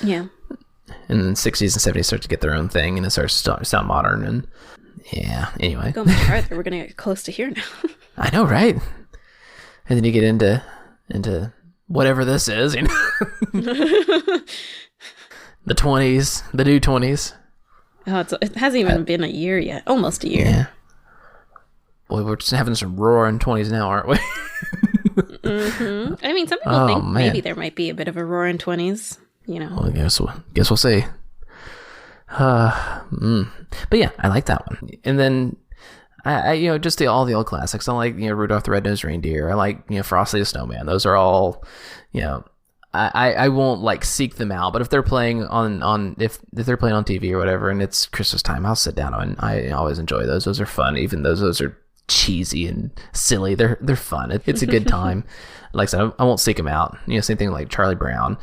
Yeah. And then 60s and 70s start to get their own thing, and it starts to sound modern, and yeah, anyway. Go much farther. We're going to get close to here now. I know, right? And then you get into whatever this is, The 20s, the new 20s. Oh, it hasn't even been a year yet. Almost a year. Yeah. Well, we're just having some roaring 20s now, aren't we? Mm-hmm. I mean, some people think maybe there might be a bit of a roaring 20s, Well, I guess we'll see. But yeah, I like that one. And then I just all the old classics. I like, Rudolph the Red-Nosed Reindeer. I like, Frosty the Snowman. Those are all, I won't like seek them out, but if they're playing if they're playing on TV or whatever, and it's Christmas time, I'll sit down, and I always enjoy those. Those are fun, even though those are cheesy and silly. They're fun. It's a good time. Like I said, I won't seek them out. Same thing like Charlie Brown.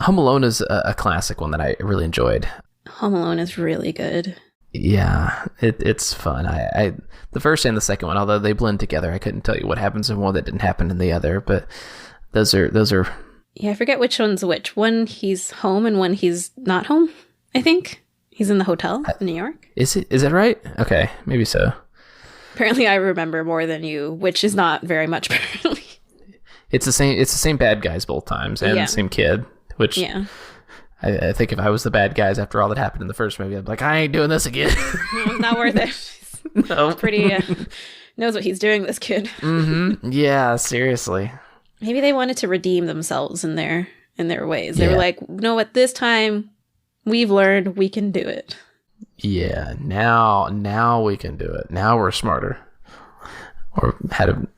Home Alone is a classic one that I really enjoyed. Home Alone is really good. Yeah, it's fun. I the first and the second one, although they blend together, I couldn't tell you what happens in one that didn't happen in the other. But those are. Yeah, I forget which one's which. One he's home and one he's not home. I think he's in the hotel in New York. Is that right? Okay, maybe so. Apparently, I remember more than you, which is not very much. Apparently, it's the same bad guys both times, and the same kid. Which I think if I was the bad guys after all that happened in the first movie, I'd be like, I ain't doing this again. No, it's not worth it. No, pretty knows what he's doing. This kid. Mm-hmm. Yeah, seriously. Maybe they wanted to redeem themselves in their ways. They were like, you know what? This time we've learned we can do it. Yeah, now we can do it. Now we're smarter. Or had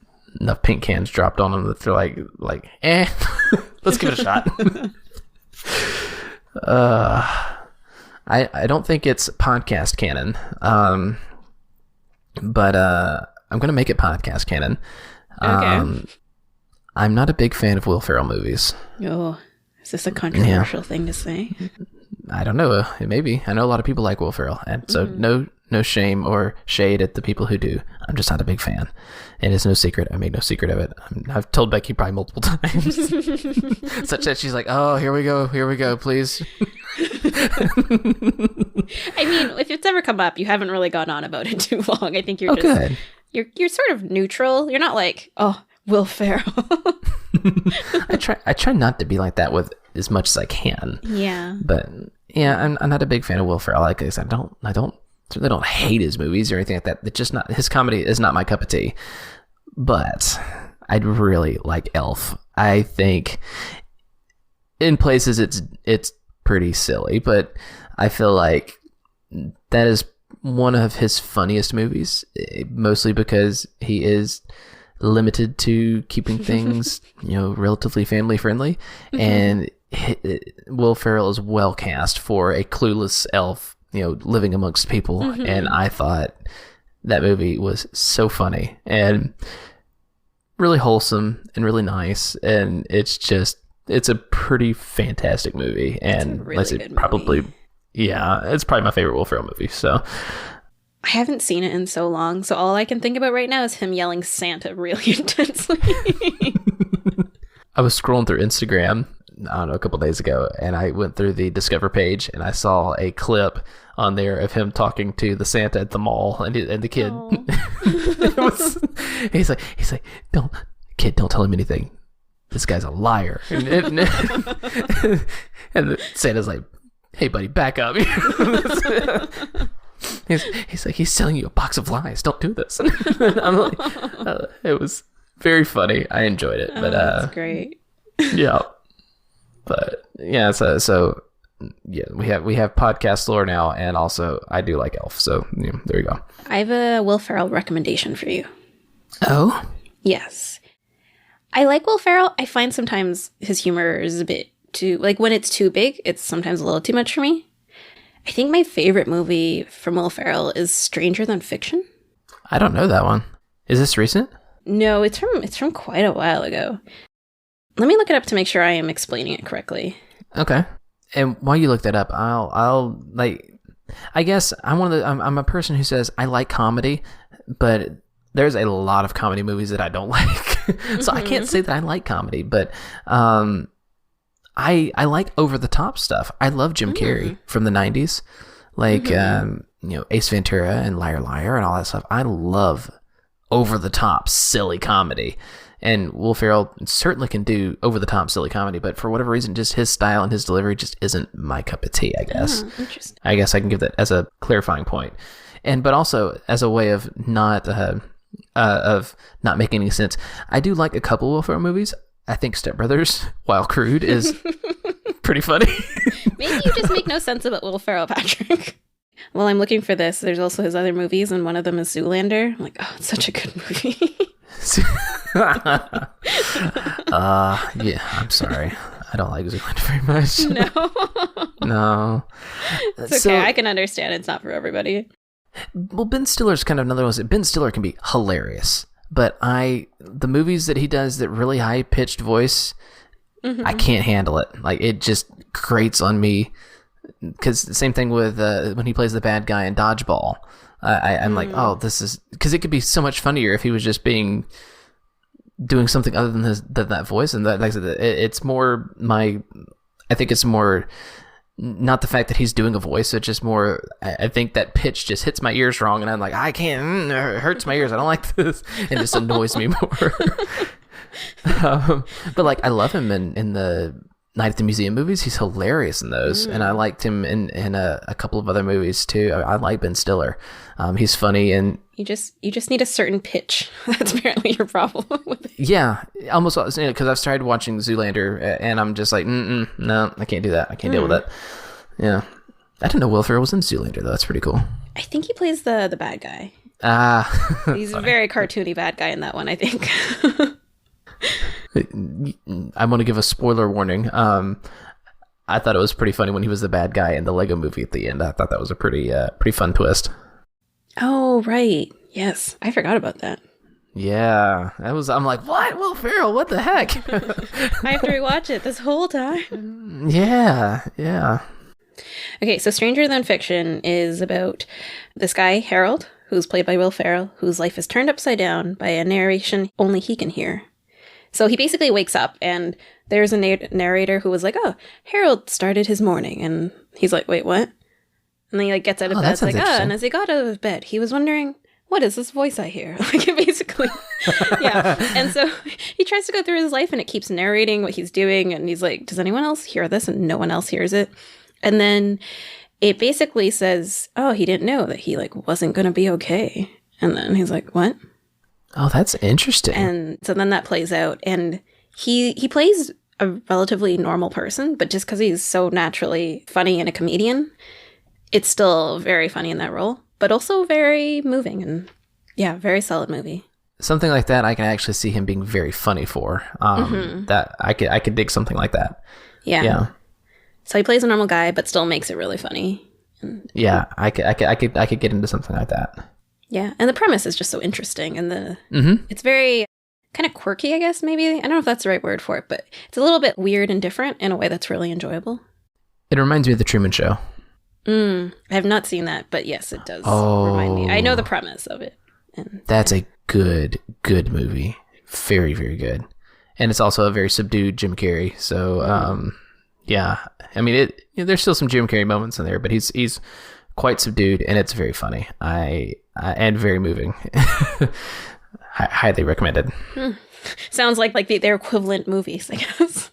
enough paint cans dropped on them that they're like, let's give it a shot. I don't think it's podcast canon, but I'm gonna make it podcast canon. Okay. I'm not a big fan of Will Ferrell movies. Oh, is this a controversial thing to say? I don't know. Maybe. I know a lot of people like Will Ferrell, and so no no shame or shade at the people who do. I'm just not a big fan. And it's no secret. I made no secret of it. I've told Becky probably multiple times. Such that she's like, oh, here we go, please. I mean, if it's ever come up, you haven't really gone on about it too long. I think you're good. You're sort of neutral. You're not like, oh, Will Ferrell. I try not to be like that with as much as I can. Yeah. But yeah, I'm not a big fan of Will Ferrell. Like I said, I certainly don't hate his movies or anything like that. It's just not, his comedy is not my cup of tea. But I'd really like Elf. I think in places it's pretty silly, but I feel like that is one of his funniest movies, mostly because he is limited to keeping things, relatively family friendly, and Will Ferrell is well cast for a clueless elf, living amongst people, and I thought that movie was so funny and really wholesome and really nice, and it's a pretty fantastic movie, and really good probably movie. Yeah, it's probably my favorite Will Ferrell movie. So I haven't seen it in so long, so all I can think about right now is him yelling Santa really intensely. I was scrolling through Instagram, I don't know, a couple days ago, and I went through the Discover page, and I saw a clip on there of him talking to the Santa at the mall, and the kid. He's like, don't tell him anything. This guy's a liar. And Santa's like, hey, buddy, back up. He's like, he's selling you a box of lies. Don't do this. And I'm like, it was very funny. I enjoyed it. But that's great. Yeah. But yeah, so yeah, we have podcast lore now, and also I do like Elf. So there you go. I have a Will Ferrell recommendation for you. Oh? Yes. I like Will Ferrell. I find sometimes his humor is a bit too, like when it's too big, it's sometimes a little too much for me. I think my favorite movie from Will Ferrell is Stranger Than Fiction. I don't know that one. Is this recent? No, it's from quite a while ago. Let me look it up to make sure I am explaining it correctly. Okay. And while you look that up, I'll like, I guess I'm a person who says I like comedy, but there's a lot of comedy movies that I don't like. So I can't say that I like comedy, but I like over the top stuff. I love Jim Carrey from the 90s, like Ace Ventura and Liar Liar and all that stuff. I love over the top silly comedy. And Will Ferrell certainly can do over the top silly comedy, but for whatever reason, just his style and his delivery just isn't my cup of tea, I guess. Oh, interesting. I guess I can give that as a clarifying point. But also as a way of not making any sense. I do like a couple Will Ferrell movies. I think Step Brothers, while crude, is pretty funny. Maybe you just make no sense about Will Ferrell, Patrick. While I'm looking for this, there's also his other movies, and one of them is Zoolander. I'm like, oh, it's such a good movie. Yeah, I'm sorry. I don't like Zoolander very much. No. It's okay. I can understand it's not for everybody. Well, Ben Stiller's kind of another one. Ben Stiller can be hilarious, but the movies that he does that really high pitched voice, I can't handle it. Like, it just grates on me. Because the same thing with when he plays the bad guy in Dodgeball. I'm like, oh, this is, because it could be so much funnier if he was just doing something other than that voice. And that, like I said, it's more I think it's more not the fact that he's doing a voice. It's just more, I think that pitch just hits my ears wrong, and I'm like, I can't. It hurts my ears. I don't like this. It just annoys me more. But like, I love him in the Night at the Museum movies. He's hilarious in those, and I liked him in a couple of other movies too. I like Ben Stiller. He's funny, and you just need a certain pitch. That's apparently your problem with it. Yeah, almost, because I've started watching Zoolander, and I'm just like, no, I can't do that. I can't deal with that. Yeah, I didn't know Will Ferrell was in Zoolander though. That's pretty cool. I think he plays the bad guy. He's a very cartoony bad guy in that one, I think. I want to give a spoiler warning. I thought it was pretty funny when he was the bad guy in the Lego movie at the end. I thought that was a pretty fun twist. Oh, right. Yes. I forgot about that. Yeah. I'm like, what? Will Ferrell? What the heck? I have to rewatch it this whole time. Yeah. Okay, so Stranger Than Fiction is about this guy, Harold, who's played by Will Ferrell, whose life is turned upside down by a narration only he can hear. So he basically wakes up, and there's a narrator who was like, oh, Harold started his morning. And he's like, wait, what? And then he like gets out of bed. It's like, and as he got out of bed, he was wondering, what is this voice I hear? Like, basically, yeah. And so he tries to go through his life, and it keeps narrating what he's doing. And he's like, does anyone else hear this? And no one else hears it. And then it basically says, oh, he didn't know that he like wasn't going to be okay. And then he's like, what? Oh, that's interesting. And so then that plays out, and he plays a relatively normal person, but just because he's so naturally funny and a comedian, it's still very funny in that role, but also very moving, and yeah, very solid movie. Something like that, I can actually see him being very funny for. That I could dig something like that. Yeah. So he plays a normal guy, but still makes it really funny. Yeah, I could get into something like that. Yeah, and the premise is just so interesting, and it's very kind of quirky, I guess, maybe. I don't know if that's the right word for it, but it's a little bit weird and different in a way that's really enjoyable. It reminds me of The Truman Show. I have not seen that, but yes, it does remind me. I know the premise of it. That's a good movie. Very, very good. And it's also a very subdued Jim Carrey. So, yeah. I mean, there's still some Jim Carrey moments in there, but he's quite subdued, and it's very funny. And very moving. Highly recommended. Sounds like their equivalent movies, I guess.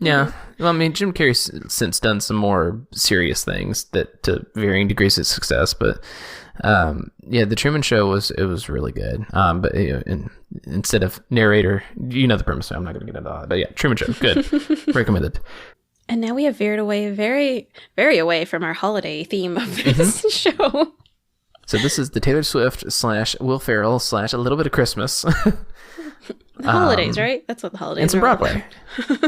Yeah. Well, I mean, Jim Carrey's since done some more serious things that to varying degrees of success, but yeah, The Truman Show was really good. But instead of narrator, the premise. I'm not going to get into that, but yeah, Truman Show, good, recommended. And now we have veered away very, very away from our holiday theme of this show. So this is the Taylor Swift / Will Ferrell / a little bit of Christmas. The holidays, right? That's what the holidays are. And some Broadway.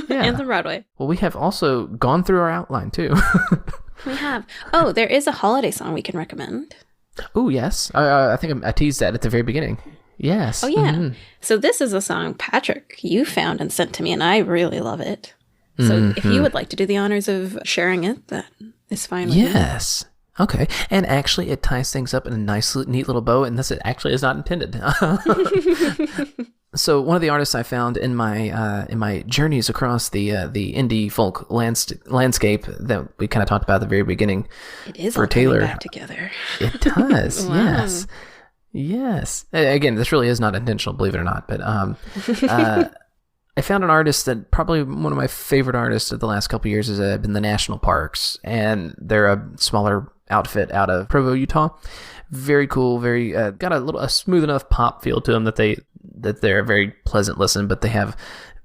Yeah. And some Broadway. Well, we have also gone through our outline, too. We have. Oh, there is a holiday song we can recommend. Oh, yes. I think I teased that at the very beginning. Yes. Oh, yeah. So this is a song, Patrick, you found and sent to me, and I really love it. So if you would like to do the honors of sharing it, that is fine with me. Yes. Okay. And actually, it ties things up in a nice, neat little bow, and this actually is not intended. So one of the artists I found in my journeys across the indie folk landscape that we kind of talked about at the very beginning, it is for all Taylor. Back together. It does. Wow. Yes. Again, this really is not intentional, believe it or not. But I found an artist that probably one of my favorite artists of the last couple of years has been the National Parks, and they're a smaller outfit out of Provo, Utah. Very cool. Very got a smooth enough pop feel to them that they're a very pleasant listen, but they have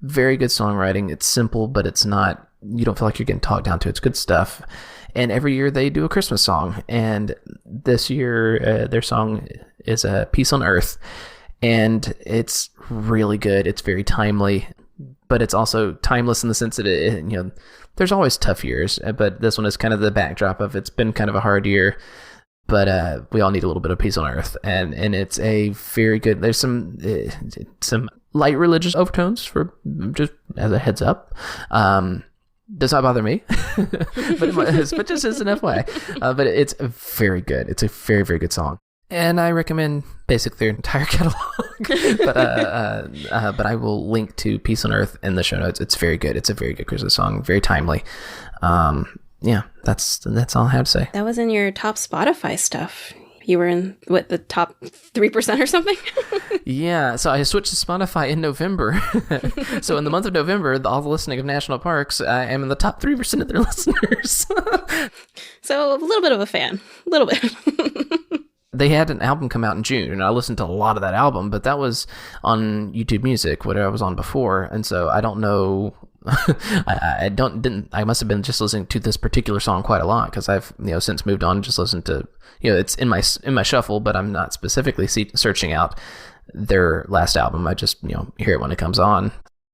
very good songwriting. It's simple, but it's not, you don't feel like you're getting talked down to. It's good stuff. And every year they do a Christmas song. And this year their song is Peace on Earth. And it's really good. It's very timely, but it's also timeless in the sense that there's always tough years, but this one is kind of the backdrop of it's been kind of a hard year. But we all need a little bit of peace on earth, and it's a very good. There's some light religious overtones for just as a heads up. Does not bother me, but just as an FYI. But it's very good. It's a very, very good song, and I recommend basically their entire catalog. But I will link to Peace on Earth in the show notes. It's very good. It's a very good Christmas song. Very timely. Yeah, that's all I have to say. That was in your top Spotify stuff. You were in, the top 3% or something? Yeah, so I switched to Spotify in November. So in the month of November, all the listening of National Parks, I am in the top 3% of their listeners. So a little bit of a fan. A little bit. They had an album come out in June, and I listened to a lot of that album, but that was on YouTube Music, what I was on before, and so I don't know. I must have been just listening to this particular song quite a lot because I've since moved on and just listened to it's in my shuffle, but I'm not specifically searching out their last album. I just hear it when it comes on.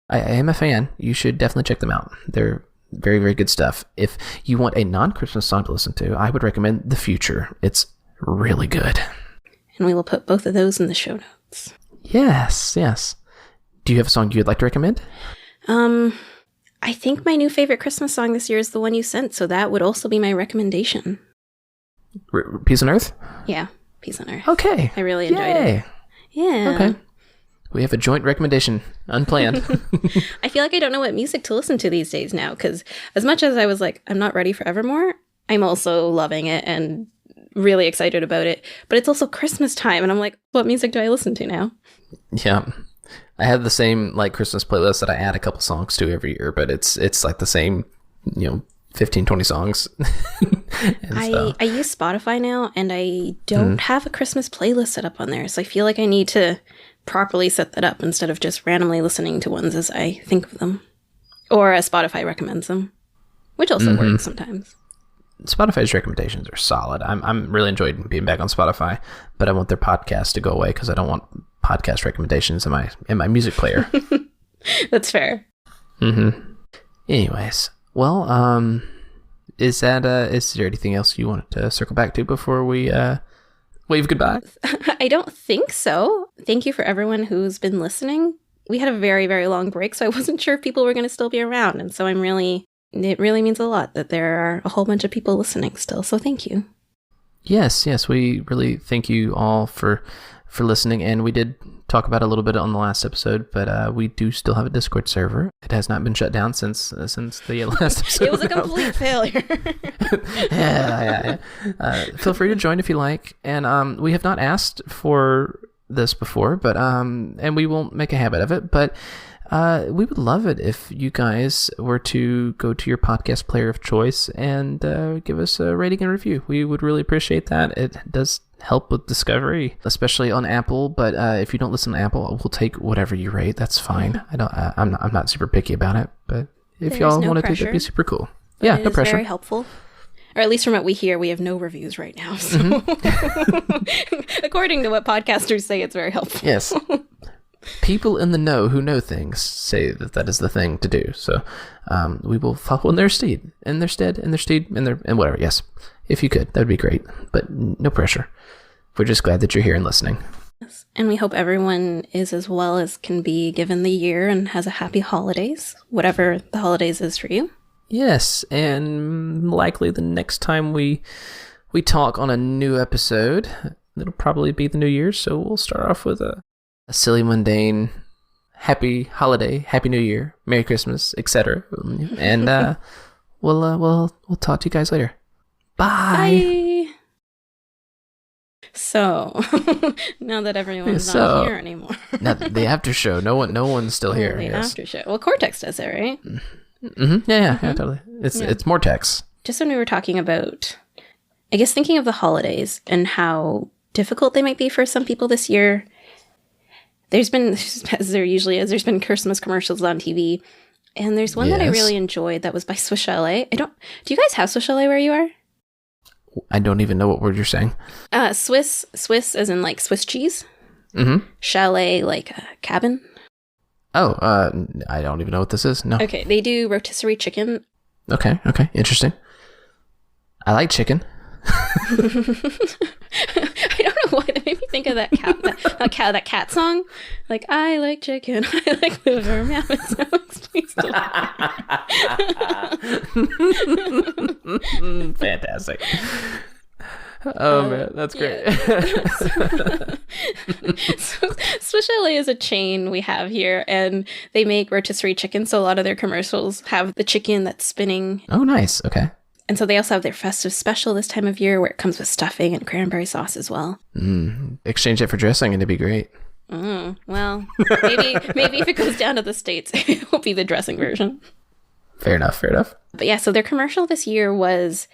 I am a fan. You should definitely check them out. They're very, very good stuff. If you want a non-Christmas song to listen to, I would recommend The Future. It's really good. And we will put both of those in the show notes. Yes. Do you have a song you'd like to recommend? I think my new favorite Christmas song this year is the one you sent, so that would also be my recommendation. Peace on Earth? Yeah, Peace on Earth. Okay. I really enjoyed it. Yeah. Okay. We have a joint recommendation, unplanned. I feel like I don't know what music to listen to these days now, because as much as I was like, I'm not ready for Evermore, I'm also loving it and really excited about it. But it's also Christmas time, and I'm like, what music do I listen to now? Yeah. I have the same like Christmas playlist that I add a couple songs to every year, but it's like the same, 15, 20 songs. I use Spotify now, and I don't have a Christmas playlist set up on there, so I feel like I need to properly set that up instead of just randomly listening to ones as I think of them, or as Spotify recommends them, which also works sometimes. Spotify's recommendations are solid. I'm really enjoying being back on Spotify, but I want their podcast to go away because I don't want podcast recommendations in my music player. That's fair. Anyways, well, is there anything else you wanted to circle back to before we wave goodbye? I don't think so. Thank you for everyone who's been listening. We had a very, very long break, so I wasn't sure if people were going to still be around. And so it really means a lot that there are a whole bunch of people listening still. So thank you. Yes. We really thank you all for listening. And we did talk about it a little bit on the last episode, but we do still have a Discord server. It has not been shut down since the last episode. It was a complete failure. Yeah. Feel free to join if you like. And we have not asked for this before, but and we won't make a habit of it, but we would love it if you guys were to go to your podcast player of choice and give us a rating and review. We would really appreciate that. It does help with discovery, especially on Apple. But if you don't listen to Apple, we'll take whatever you rate. That's fine. I'm not super picky about it. But if y'all want to, that'd be super cool. But yeah, no pressure. Very helpful. Or at least from what we hear, we have no reviews right now. So according to what podcasters say, it's very helpful. Yes. People in the know who know things say that is the thing to do. So we will follow in their stead, and whatever. Yes, if you could, that'd be great. But no pressure. We're just glad that you're here and listening. Yes. And we hope everyone is as well as can be given the year and has a happy holidays, whatever the holidays is for you. Yes, and likely the next time we talk on a new episode, it'll probably be the New Year's. So we'll start off with a silly mundane, happy holiday, happy New Year, Merry Christmas, etc. And we'll talk to you guys later. Bye. So now that everyone's not here anymore, now the after show, no one's still here. The after show. Well, Cortex does it, right? Yeah, totally. It's more text. Just when we were talking about, I guess, thinking of the holidays and how difficult they might be for some people this year. There's been, as there usually is, there's been Christmas commercials on TV, and there's one that I really enjoyed that was by Swiss Chalet. Do you guys have Swiss Chalet where you are? I don't even know what word you're saying. Swiss as in like Swiss cheese. Chalet like a cabin. Oh, I don't even know what this is. No. Okay, they do rotisserie chicken. Okay, interesting. I like chicken. I don't know why it made me think of that cat song. Like, I like chicken, I like liver, meow, it sounds tasty. Fantastic. Oh man, that's great. So, Swiss Chalet is a chain we have here, and they make rotisserie chicken, so a lot of their commercials have the chicken that's spinning. Oh, nice. Okay. And so they also have their festive special this time of year where it comes with stuffing and cranberry sauce as well. Exchange it for dressing and it'd be great. Well, maybe if it goes down to the States, it will be the dressing version. Fair enough. But yeah, so their commercial this year was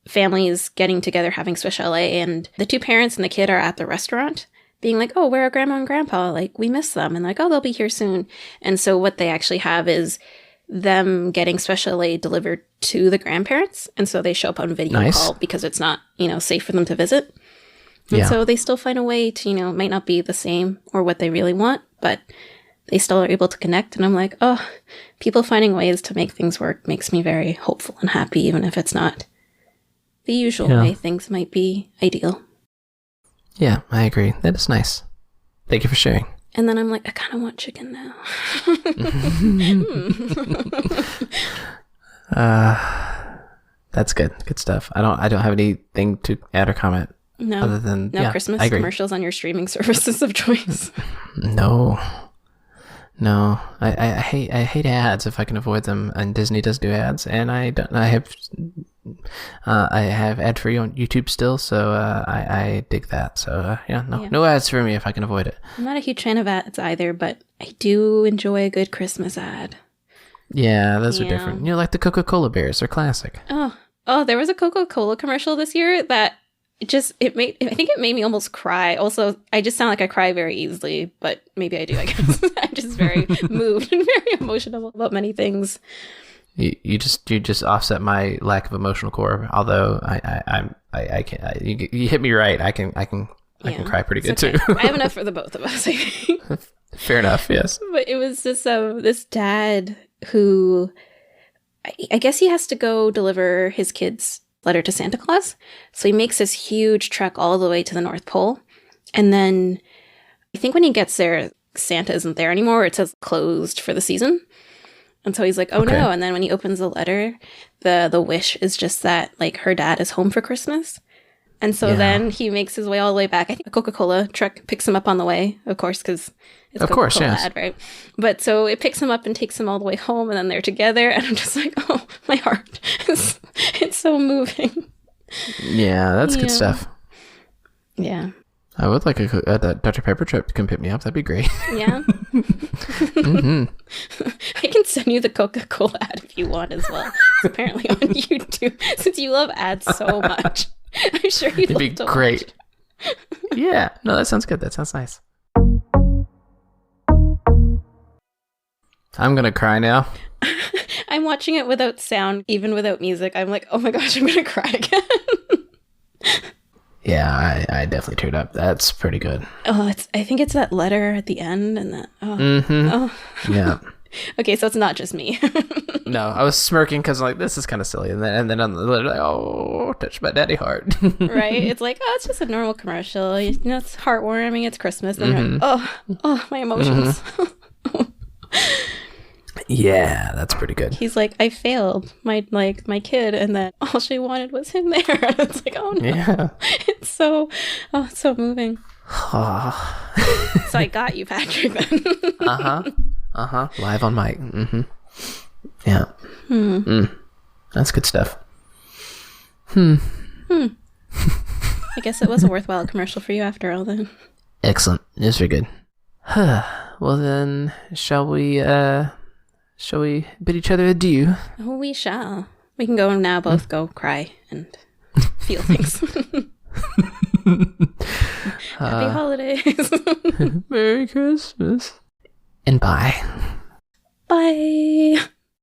families getting together having Swiss Chalet, and the two parents and the kid are at the restaurant being like, oh, where are grandma and grandpa? Like, we miss them. And like, oh, they'll be here soon. And so what they actually have is them getting Swiss Chalet delivered to the grandparents. And so they show up on video call because it's not, safe for them to visit. And so they still find a way to, it might not be the same or what they really want, but they still are able to connect. And I'm like, oh, people finding ways to make things work makes me very hopeful and happy, even if it's not the usual way things might be ideal. Yeah, I agree. That is nice. Thank you for sharing. And then I'm like, I kind of want chicken now. That's good. Good stuff. I don't have anything to add or comment. No. Other than Christmas commercials on your streaming services of choice. No. I hate ads if I can avoid them, and Disney does do ads, and I have ad free on YouTube still, so I dig that. So no ads for me if I can avoid it. I'm not a huge fan of ads either, but I do enjoy a good Christmas ad. Yeah, those are different. Like the Coca-Cola bears, they're classic. Oh, there was a Coca-Cola commercial this year that I think it made me almost cry. Also, I just sound like I cry very easily, but maybe I do, I guess. I'm just very moved and very emotional about many things. You just offset my lack of emotional core. Although I can you hit me right. I can cry pretty good too. I have enough for the both of us, I think. Fair enough. Yes. But it was this dad who, I guess he has to go deliver his kid's letter to Santa Claus. So he makes this huge trek all the way to the North Pole. And then I think when he gets there, Santa isn't there anymore. It says closed for the season. And so he's like, oh no. And then when he opens the letter, the wish is just that like her dad is home for Christmas. And so then he makes his way all the way back. I think a Coca-Cola truck picks him up on the way, of course, because it's a Coca-Cola ad, right? But so it picks him up and takes him all the way home, and then they're together. And I'm just like, oh, my heart. It's so moving. Yeah, that's good stuff. Yeah. I would like a Dr. Pepper trip to come pick me up. That'd be great. Yeah. Mm-hmm. I can send you the Coca-Cola ad if you want as well. It's apparently on YouTube, since you love ads so much. I'm sure you'd love to great. Yeah. No, that sounds good. That sounds nice. I'm going to cry now. I'm watching it without sound, even without music. I'm like, oh my gosh, I'm going to cry again. Yeah, I definitely teared up. That's pretty good. Oh, I think it's that letter at the end and that. Oh. Mm-hmm. Oh. Yeah. Okay, so it's not just me. No, I was smirking because I'm like, this is kind of silly. And then on the letter, like, oh, touch my daddy heart. Right? It's like, oh, it's just a normal commercial. It's heartwarming. It's Christmas. And you're like, oh, my emotions. Yeah, that's pretty good. He's like, I failed my kid, and then all she wanted was him there. And it's like, oh no. Yeah. It's so moving. So I got you, Patrick, then. Live on mic. Mm-hmm. Yeah. That's good stuff. I guess it was a worthwhile commercial for you after all, then. Excellent. It was very good. Well then, shall we bid each other adieu? Oh, we shall. We can go now, both go cry and feel things. Happy holidays. Merry Christmas. And bye. Bye.